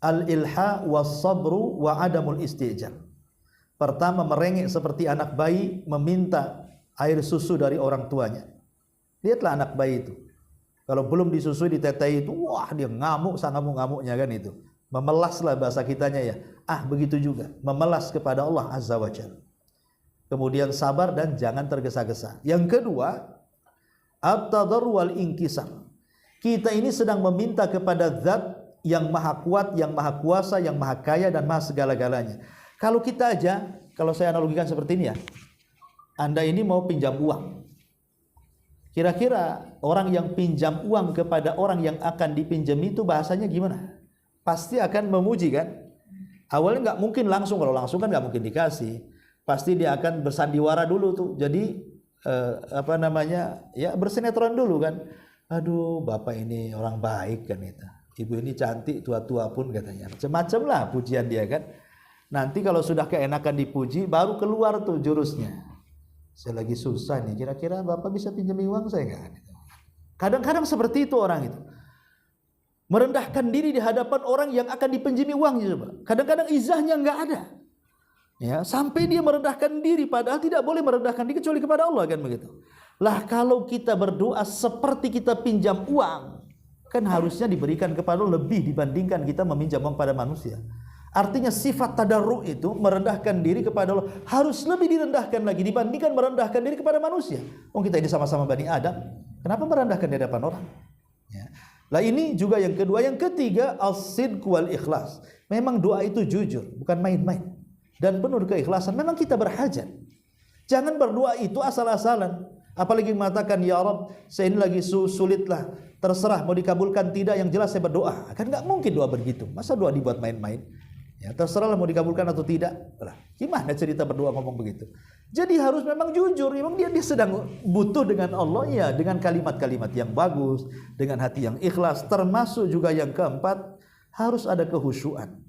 Speaker 1: al-ilha was-sabru wa adamul istijal. Pertama, merengek seperti anak bayi meminta air susu dari orang tuanya. Lihatlah anak bayi itu. Kalau belum disusui, ditetei itu, wah dia ngamuk, sangamuk-ngamuknya kan itu. Memelaslah bahasa kitanya ya. Begitu juga. Memelas kepada Allah Azza wa Jalla. Kemudian sabar dan jangan tergesa-gesa. Yang kedua, at-tadarru wal inkisar. Kita ini sedang meminta kepada zat yang maha kuat, yang maha kuasa, yang maha kaya dan maha segala-galanya. Kalau kita aja, kalau saya analogikan seperti ini ya. Anda ini mau pinjam uang. Kira-kira orang yang pinjam uang kepada orang yang akan dipinjam itu bahasanya gimana? Pasti akan memuji kan? Awalnya nggak mungkin langsung, kalau langsung kan nggak mungkin dikasih. Pasti dia akan bersandiwara dulu tuh. Jadi ya bersinetron dulu kan. Aduh, bapak ini orang baik kan itu. Ibu ini cantik, tua-tua pun katanya. Macam-macam lah pujian dia kan. Nanti kalau sudah keenakan dipuji, baru keluar tuh jurusnya. Saya lagi susah nih, kira-kira bapak bisa pinjami uang saya nggak? Kadang-kadang seperti itu orang itu. Merendahkan diri di hadapan orang yang akan dipinjami uangnya. Kadang-kadang izahnya nggak ada. Ya, sampai dia merendahkan diri, padahal tidak boleh merendahkan diri kecuali kepada Allah kan begitu. Lah kalau kita berdoa seperti kita pinjam uang, kan harusnya diberikan kepada Allah lebih dibandingkan kita meminjam uang pada manusia. Artinya sifat tadarru itu merendahkan diri kepada Allah harus lebih direndahkan lagi dibandingkan merendahkan diri kepada manusia. Kita ini sama-sama Bani Adam, kenapa merendahkan di hadapan orang? Ya. Lah ini juga yang kedua. Yang ketiga, as-sidq wal ikhlas. Memang doa itu jujur, bukan main-main. Dan penuh keikhlasan. Memang kita berhajat. Jangan berdoa itu asal-asalan. Apalagi mengatakan, ya Rabb, saya ini lagi sulit lah. Terserah mau dikabulkan tidak, yang jelas saya berdoa. Kan nggak mungkin doa begitu. Masa doa dibuat main-main? Ya, terserahlah mau dikabulkan atau tidak. Lah, gimana cerita berdoa ngomong begitu? Jadi harus memang jujur. Memang dia sedang butuh dengan Allah ya, dengan kalimat-kalimat yang bagus, dengan hati yang ikhlas. Termasuk juga yang keempat, harus ada kehusyuan.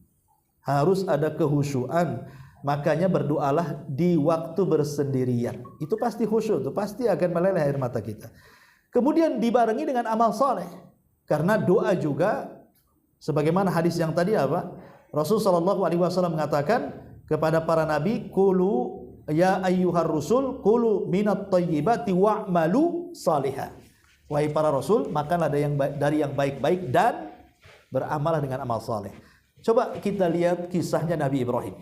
Speaker 1: Harus ada kehusyuan. Makanya berdoalah di waktu bersendirian. Itu pasti khusyuk, itu pasti akan meleleh air mata kita. Kemudian dibarengi dengan amal soleh. Karena doa juga, sebagaimana hadis yang tadi apa? Rasulullah SAW mengatakan kepada para nabi, Qulu ya ayyuhar rusul, Qulu minat thayyibati wa'malu salihah. Wahai para rasul, makanlah dari yang baik-baik dan beramallah dengan amal soleh. Coba kita lihat kisahnya Nabi Ibrahim.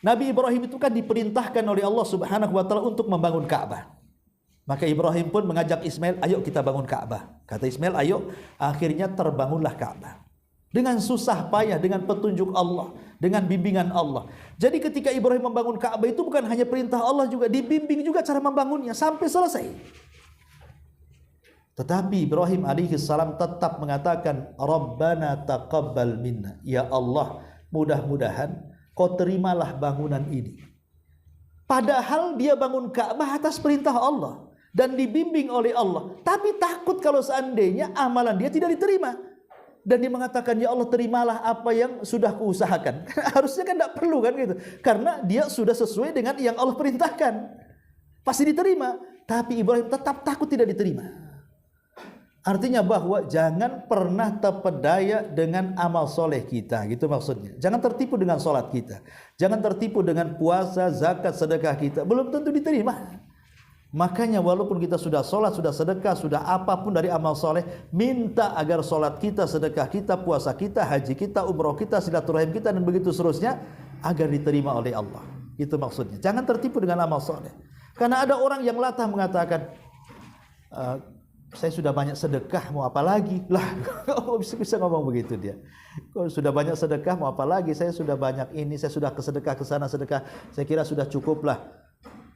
Speaker 1: Nabi Ibrahim itu kan diperintahkan oleh Allah Subhanahu wa taala untuk membangun Ka'bah. Maka Ibrahim pun mengajak Ismail, ayo kita bangun Ka'bah. Kata Ismail, ayo. Akhirnya terbangunlah Ka'bah. Dengan susah payah, dengan petunjuk Allah, dengan bimbingan Allah. Jadi ketika Ibrahim membangun Ka'bah itu bukan hanya perintah Allah, juga dibimbing juga cara membangunnya sampai selesai. Tetapi Ibrahim alaihissalam tetap mengatakan, Rabbana taqabbal minna. Ya Allah, mudah-mudahan kau terimalah bangunan ini. Padahal dia bangun Ka'bah atas perintah Allah dan dibimbing oleh Allah. Tapi takut kalau seandainya amalan dia tidak diterima. Dan dia mengatakan, ya Allah, terimalah apa yang sudah kuusahakan. Harusnya kan tidak perlu kan gitu. Karena dia sudah sesuai dengan yang Allah perintahkan. Pasti diterima. Tapi Ibrahim tetap takut tidak diterima. Artinya bahwa jangan pernah terpedaya dengan amal soleh kita, gitu maksudnya. Jangan tertipu dengan sholat kita, jangan tertipu dengan puasa, zakat, sedekah kita, belum tentu diterima. Makanya walaupun kita sudah sholat, sudah sedekah, sudah apapun dari amal soleh, minta agar sholat kita, sedekah kita, puasa kita, haji kita, umroh kita, silaturahim kita, dan begitu seterusnya, agar diterima oleh Allah. Itu maksudnya. Jangan tertipu dengan amal soleh. Karena ada orang yang latah mengatakan, saya sudah banyak sedekah, mau apa lagi? Lah, kok bisa ngomong begitu dia? Kok sudah banyak sedekah, mau apa lagi? Saya sudah banyak ini, saya sudah kesedekah ke sana sedekah. Saya kira sudah cukup lah.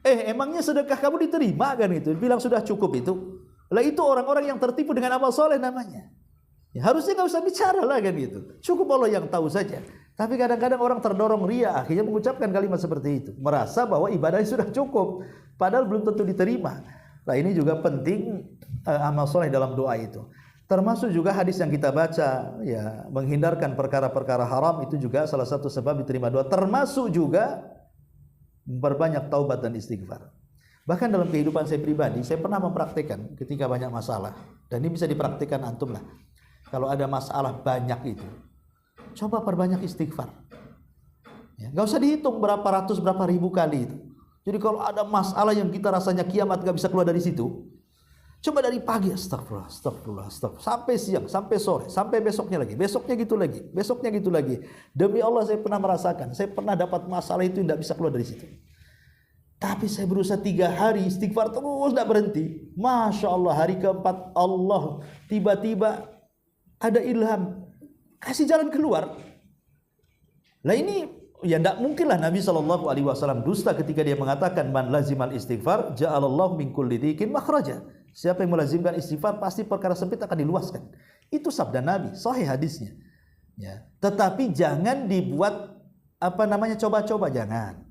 Speaker 1: Emangnya sedekah kamu diterima kan itu? Bilang sudah cukup itu. Lah itu orang-orang yang tertipu dengan amal soleh namanya. Ya, harusnya nggak usah bicara lah kan gitu. Cukup Allah yang tahu saja. Tapi kadang-kadang orang terdorong ria, akhirnya mengucapkan kalimat seperti itu. Merasa bahwa ibadahnya sudah cukup. Padahal belum tentu diterima. Nah ini juga penting amal soleh dalam doa itu. Termasuk juga hadis yang kita baca, ya, menghindarkan perkara-perkara haram itu juga salah satu sebab diterima doa. Termasuk juga memperbanyak taubat dan istighfar. Bahkan dalam kehidupan saya pribadi, saya pernah mempraktikkan ketika banyak masalah. Dan ini bisa dipraktikkan antum lah. Kalau ada masalah banyak itu, coba perbanyak istighfar. Ya, gak usah dihitung berapa ratus, berapa ribu kali itu. Jadi kalau ada masalah yang kita rasanya kiamat gak bisa keluar dari situ, coba dari pagi astagfirullah, astagfirullah, astagfirullah, sampai siang, sampai sore, sampai besoknya lagi, besoknya gitu lagi, besoknya gitu lagi. Demi Allah saya pernah merasakan, saya pernah dapat masalah itu tidak bisa keluar dari situ. Tapi saya berusaha 3 hari istighfar terus tidak berhenti. Masya Allah, hari keempat Allah tiba-tiba ada ilham, kasih jalan keluar. Lah ini ya tidak mungkinlah Nabi SAW dusta ketika dia mengatakan man lazimal istighfar ja'alallahu min kulli dhiqin makhraja. Siapa yang melazimkan istighfar pasti perkara sempit akan diluaskan. Itu sabda Nabi, sahih hadisnya. Ya, tetapi jangan dibuat coba-coba, jangan.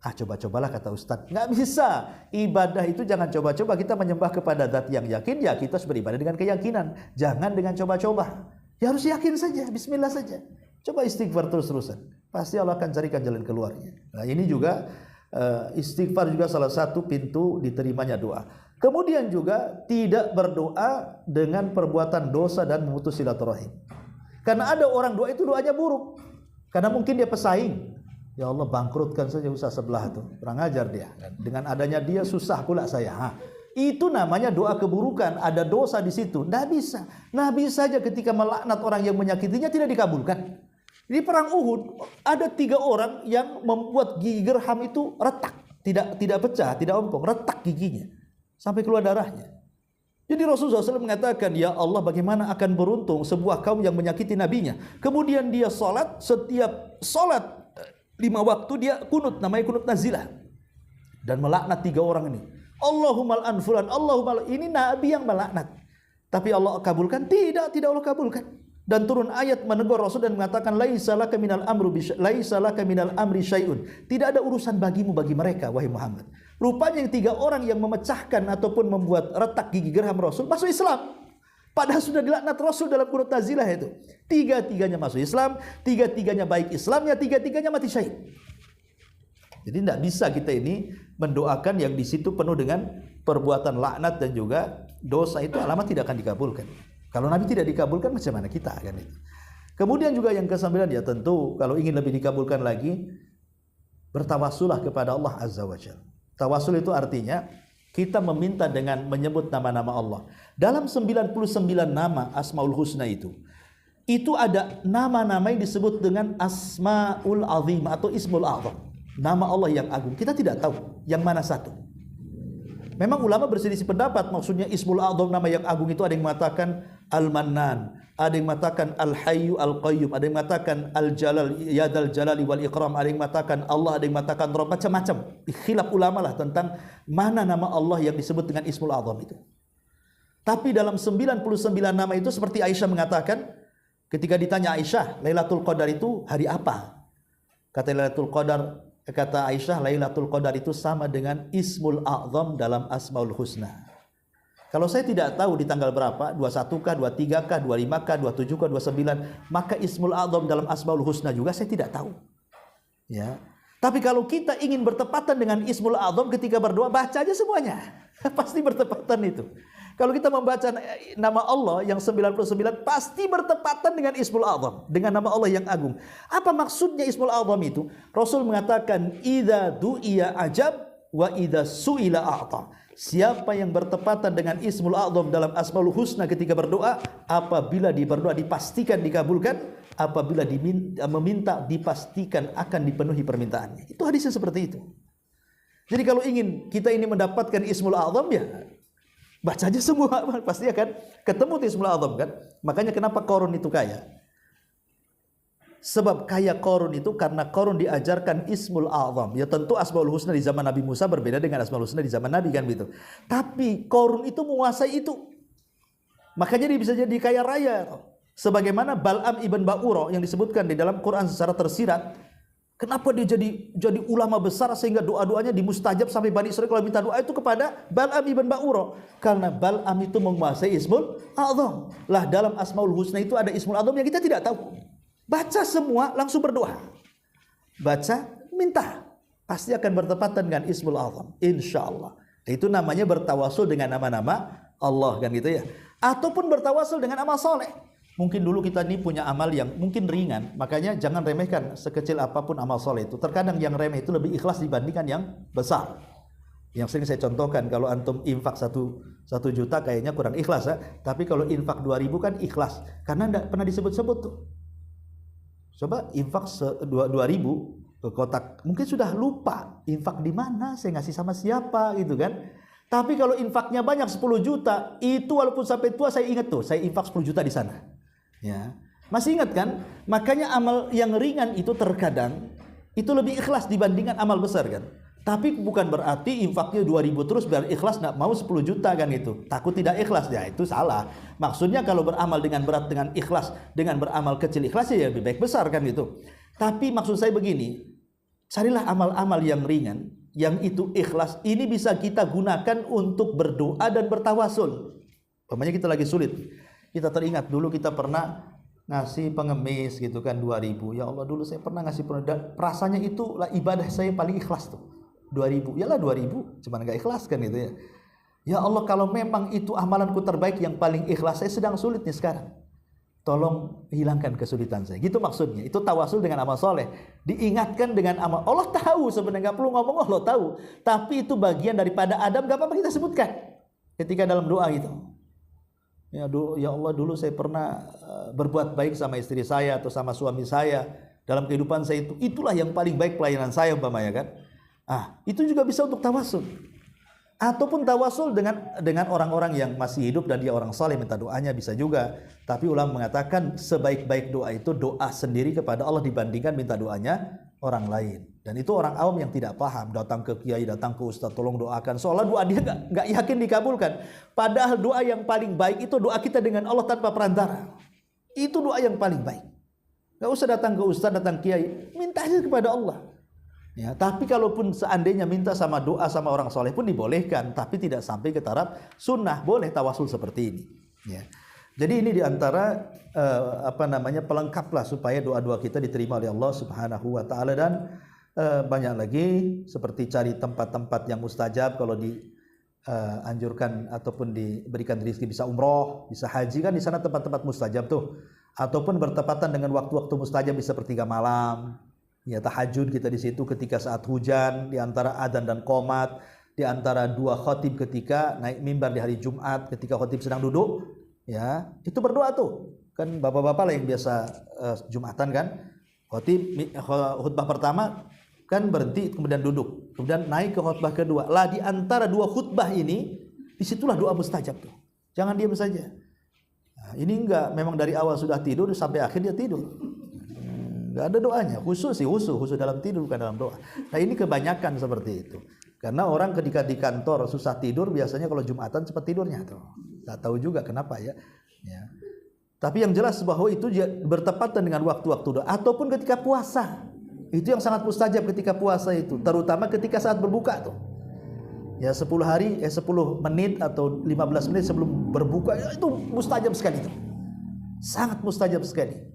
Speaker 1: Coba-cobalah kata Ustadz. Nggak bisa. Ibadah itu jangan coba-coba. Kita menyembah kepada zat yang yakin, ya kita harus beribadah dengan keyakinan. Jangan dengan coba-coba. Ya harus yakin saja, bismillah saja. Coba istighfar terus-terusan. Pasti Allah akan carikan jalan keluarnya. Nah ini juga istighfar juga salah satu pintu diterimanya doa. Kemudian juga tidak berdoa dengan perbuatan dosa dan memutus silaturahim. Karena ada orang doa itu doanya buruk. Karena mungkin dia pesaing. Ya Allah bangkrutkan saja usaha sebelah itu. Kurang ajar dia. Dengan adanya dia susah pula saya. Itu namanya doa keburukan. Ada dosa di situ. Tidak bisa. Nabi saja ketika melaknat orang yang menyakitinya tidak dikabulkan. Di perang Uhud ada 3 orang yang membuat gigi gerham itu retak, tidak pecah, tidak ompong, retak giginya sampai keluar darahnya. Jadi Rasulullah SAW mengatakan, ya Allah bagaimana akan beruntung sebuah kaum yang menyakiti nabinya. Kemudian dia sholat, setiap sholat 5 waktu dia kunut, namanya kunut nazilah, dan melaknat 3 orang ini. Allahumma al-anfulan, Allahumma ini nabi yang melaknat. Tapi Allah kabulkan? Tidak Allah kabulkan. Dan turun ayat menegur Rasul dan mengatakan laisa laka minal amri syai'un. Tidak ada urusan bagimu bagi mereka wahai Muhammad. Rupanya yang 3 orang yang memecahkan ataupun membuat retak gigi gerham Rasul masuk Islam. Padahal sudah dilaknat Rasul dalam kunut nazilah itu. 3-3-nya masuk Islam, 3-3-nya baik Islamnya, 3-3-nya mati syahid. Jadi tidak bisa kita ini mendoakan yang di situ penuh dengan perbuatan laknat dan juga dosa, itu alamat tidak akan dikabulkan. Kalau Nabi tidak dikabulkan, macam mana kita kan itu. Kemudian juga yang ke-9, ya tentu kalau ingin lebih dikabulkan lagi, bertawasulah kepada Allah Azza wa Jalla. Tawasul itu artinya kita meminta dengan menyebut nama-nama Allah. Dalam 99 nama Asmaul Husna itu ada nama-nama yang disebut dengan Asmaul Azim atau Ismul A'zam. Nama Allah yang agung. Kita tidak tahu yang mana satu. Memang ulama berselisih pendapat, maksudnya Ismul A'zam, nama yang agung itu ada yang mengatakan Al-Mannan, ada yang mengatakan Al-Hayyu Al-Qayyum, ada yang mengatakan Al-Jalal, Yadal Jalali wal Ikram, ada yang mengatakan Allah, ada yang mengatakan Rabb, macam-macam. Khilaf ulama lah tentang mana nama Allah yang disebut dengan Ismul A'zam itu. Tapi dalam 99 nama itu, seperti Aisyah mengatakan, ketika ditanya Aisyah, Lailatul Qadar itu hari apa? Kata Aisyah, Lailatul Qadar itu sama dengan Ismul A'zam dalam Asmaul Husna. Kalau saya tidak tahu di tanggal berapa, 21kah, 23kah, 25kah, 27kah, 29, maka Ismul A'zam dalam Asmaul Husna juga saya tidak tahu. Ya. Tapi kalau kita ingin bertepatan dengan Ismul A'zam ketika berdoa, baca aja semuanya. Pasti bertepatan itu. Kalau kita membaca nama Allah yang 99 pasti bertepatan dengan Ismul A'zam, dengan nama Allah yang agung. Apa maksudnya Ismul A'zam itu? Rasul mengatakan idza du'iya ajab wa idza su'ila a'ta. Siapa yang bertepatan dengan Ismul A'zam dalam Asmaul Husna ketika berdoa, apabila berdoa dipastikan dikabulkan, apabila meminta dipastikan akan dipenuhi permintaannya. Itu hadisnya seperti itu. Jadi kalau kita ini mendapatkan Ismul A'zam, ya baca aja semua, pasti akan ketemu Ismul A'zam kan. Makanya kenapa Qarun itu kaya? Sebab kaya Qarun itu karena Qarun diajarkan Ismul A'zam. Ya tentu Asmaul Husna di zaman Nabi Musa berbeda dengan Asmaul Husna di zaman Nabi kan begitu. Tapi Qarun itu menguasai itu. Makanya dia bisa jadi kaya raya. Sebagaimana Bal'am ibn Ba'ura yang disebutkan di dalam Quran secara tersirat. Kenapa dia jadi ulama besar sehingga doa-doanya dimustajab sampai Bani Israil kalau minta doa itu kepada Bal'am ibn Ba'ura? Karena Bal'am itu menguasai Ismul A'zam. Lah dalam Asmaul Husna itu ada Ismul A'zam yang kita tidak tahu. Baca semua langsung berdoa. Baca, minta. Pasti akan bertepatan dengan Ismul A'zam, insyaallah. Itu namanya bertawasul dengan nama-nama Allah kan gitu ya. Ataupun bertawasul dengan amal soleh. Mungkin dulu kita ini punya amal yang mungkin ringan, makanya jangan remehkan sekecil apapun amal soleh itu. Terkadang yang remeh itu lebih ikhlas dibandingkan yang besar. Yang sering saya contohkan, kalau antum infak 1 juta kayaknya kurang ikhlas ya. Tapi kalau infak 2.000 kan ikhlas, karena tidak pernah disebut-sebut tuh. Coba infak 2.000 ke kotak, mungkin sudah lupa infak di mana, saya ngasih sama siapa gitu kan. Tapi kalau infaknya banyak 10 juta, itu walaupun sampai tua saya ingat tuh, saya infak 10 juta di sana. Ya, masih ingat kan? Makanya amal yang ringan itu terkadang itu lebih ikhlas dibandingkan amal besar kan. Tapi bukan berarti infaknya 2.000 terus biar ikhlas, nggak mau 10 juta kan itu. Takut tidak ikhlas, ya itu salah. Maksudnya kalau beramal dengan berat dengan ikhlas, dengan beramal kecil ikhlas ya lebih baik besar kan itu. Tapi maksud saya begini, carilah amal-amal yang ringan, yang itu ikhlas. Ini bisa kita gunakan untuk berdoa dan bertawasul. Umpamanya kita lagi sulit. Kita teringat dulu kita pernah ngasih pengemis gitu kan 2.000. Ya Allah dulu saya pernah ngasih dan rasanya itu lah ibadah saya paling ikhlas tuh. 2.000. Yalah 2.000, cuman enggak ikhlas kan gitu ya. Ya Allah kalau memang itu amalanku terbaik yang paling ikhlas, saya sedang sulit nih sekarang. Tolong hilangkan kesulitan saya. Gitu maksudnya. Itu tawasul dengan amal soleh. Diingatkan dengan amal. Allah tahu sebenarnya, nggak perlu ngomong Allah tahu. Tapi itu bagian daripada adab, nggak apa-apa kita sebutkan ketika dalam doa itu. Ya Allah dulu saya pernah berbuat baik sama istri saya atau sama suami saya dalam kehidupan saya itu. Itulah yang paling baik pelayanan saya umpamanya kan. Itu juga bisa untuk tawasul. Ataupun tawasul dengan orang-orang yang masih hidup dan dia orang saleh minta doanya bisa juga. Tapi ulama mengatakan sebaik-baik doa itu doa sendiri kepada Allah dibandingkan minta doanya orang lain. Dan itu orang awam yang tidak paham, datang ke kiai, datang ke ustaz, tolong doakan. Soalnya doa dia nggak yakin dikabulkan. Padahal doa yang paling baik itu doa kita dengan Allah tanpa perantara. Itu doa yang paling baik. Nggak usah datang ke ustaz, datang kiai, minta aja kepada Allah. Ya, tapi kalaupun seandainya minta sama doa sama orang soleh pun dibolehkan, tapi tidak sampai ke taraf sunnah. Boleh tawasul seperti ini. Ya. Jadi ini diantara pelengkap lah supaya doa-doa kita diterima oleh Allah Subhanahu Wa Taala. Dan Banyak lagi seperti cari tempat-tempat yang mustajab. Kalau dianjurkan ataupun diberikan rezeki bisa umroh, bisa haji, kan di sana tempat-tempat mustajab tuh. Ataupun bertepatan dengan waktu-waktu mustajab bisa sepertiga malam. Ya, tahajud kita di situ ketika saat hujan, di antara adzan dan qomat, di antara dua khatib ketika naik mimbar di hari Jumat, ketika khatib sedang duduk, ya itu berdoa tuh. Kan bapak-bapak lah yang biasa Jumatan kan, khutbah pertama kan berhenti kemudian duduk, kemudian naik ke khutbah kedua. Lah di antara dua khutbah ini, disitulah doa mustajab tuh. Jangan diam saja. Nah, ini enggak, memang dari awal sudah tidur sampai akhir dia tidur. Enggak ada doanya, khusus dalam tidur bukan dalam doa. Nah ini kebanyakan seperti itu. Karena orang ketika di kantor susah tidur, biasanya kalau Jumatan cepat tidurnya tuh. Enggak tahu juga kenapa ya. Tapi yang jelas bahwa itu bertepatan dengan waktu-waktu doa ataupun ketika puasa. Itu yang sangat mustajab ketika puasa itu, terutama ketika saat berbuka tuh. Ya 10 menit atau 15 menit sebelum berbuka, ya, itu mustajab sekali itu. Sangat mustajab sekali.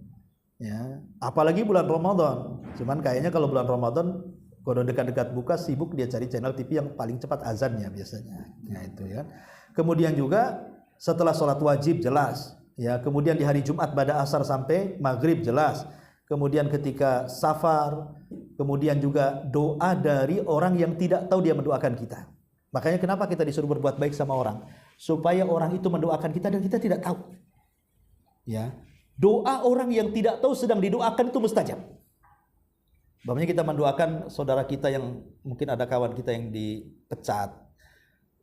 Speaker 1: Ya, apalagi bulan Ramadan. Cuman kayaknya kalau bulan Ramadan kalau dekat-dekat buka sibuk dia cari channel TV yang paling cepat azannya biasanya. Ya itu ya. Kemudian juga setelah sholat wajib jelas. Ya, kemudian di hari Jumat pada asar sampai maghrib jelas. Kemudian ketika safar, kemudian juga doa dari orang yang tidak tahu dia mendoakan kita. Makanya kenapa kita disuruh berbuat baik sama orang? Supaya orang itu mendoakan kita dan kita tidak tahu. Ya, doa orang yang tidak tahu sedang didoakan itu mustajab. Bapaknya kita mendoakan saudara kita yang mungkin ada kawan kita yang dipecat.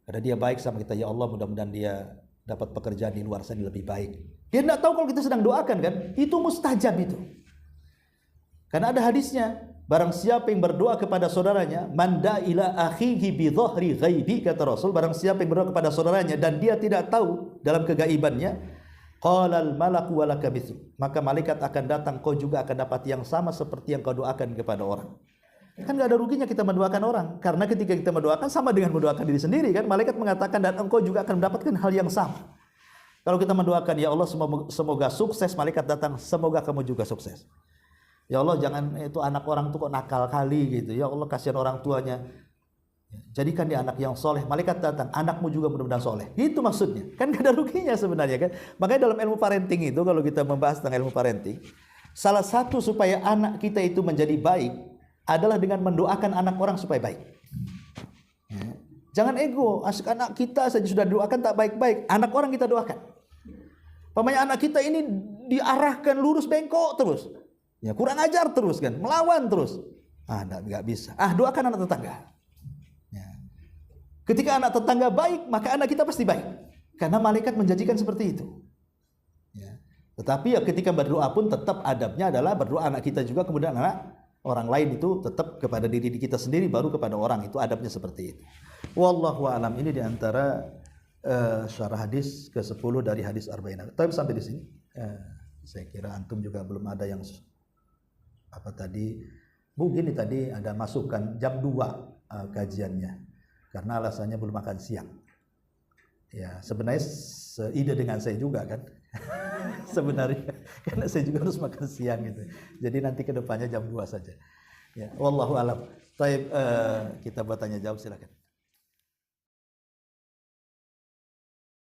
Speaker 1: Karena dia baik sama kita, ya Allah mudah-mudahan dia dapat pekerjaan di luar sana lebih baik. Dia tidak tahu kalau kita sedang doakan kan, itu mustajab itu. Karena ada hadisnya, barang siapa yang berdoa kepada saudaranya, manda ila akhihi bi dhahri ghaibi, kata Rasul, barang siapa yang berdoa kepada saudaranya dan dia tidak tahu dalam kegaibannya, qalal malaku walaka mithlu, maka malaikat akan datang, kau juga akan dapat yang sama seperti yang kau doakan kepada orang. Kan gak ada ruginya kita mendoakan orang, karena ketika kita mendoakan sama dengan mendoakan diri sendiri kan. Malaikat mengatakan dan engkau juga akan mendapatkan hal yang sama. Kalau kita mendoakan ya Allah semoga sukses, malaikat datang semoga kamu juga sukses. Ya Allah jangan itu anak orang tuh kok nakal kali gitu. Ya Allah kasihan orang tuanya, jadikan dia anak yang soleh. Malaikat datang, anakmu juga mudah-mudahan soleh. Itu maksudnya. Kan gak ada ruginya sebenarnya kan. Makanya dalam ilmu parenting itu, kalau kita membahas tentang ilmu parenting, salah satu supaya anak kita itu menjadi baik adalah dengan mendoakan anak orang supaya baik. Ya. Jangan ego, asik anak kita saja sudah doakan tak baik-baik, anak orang kita doakan. Pemain anak kita ini diarahkan lurus bengkok terus, ya kurang ajar terus kan, melawan terus. Nggak bisa. Doakan anak tetangga. Ya. Ketika anak tetangga baik, maka anak kita pasti baik, karena malaikat menjanjikan seperti itu. Ya. Tetapi ya ketika berdoa pun tetap adabnya adalah berdoa anak kita juga, kemudian anak orang lain itu tetap kepada diri kita sendiri, baru kepada orang. Itu adabnya seperti itu. Wallahu a'lam. Ini diantara syarah hadis ke-10 dari hadis Arba'in. Tapi sampai di sini saya kira antum juga belum ada yang mungkin tadi ada masukan jam 2 kajiannya karena alasannya belum makan siang. Ya sebenarnya seide dengan saya juga kan. Sebenarnya karena saya juga harus makan siang gitu. Jadi nanti ke depannya jam 2 saja. Ya, wallahu alam. Baik, kita bertanya jawab silakan.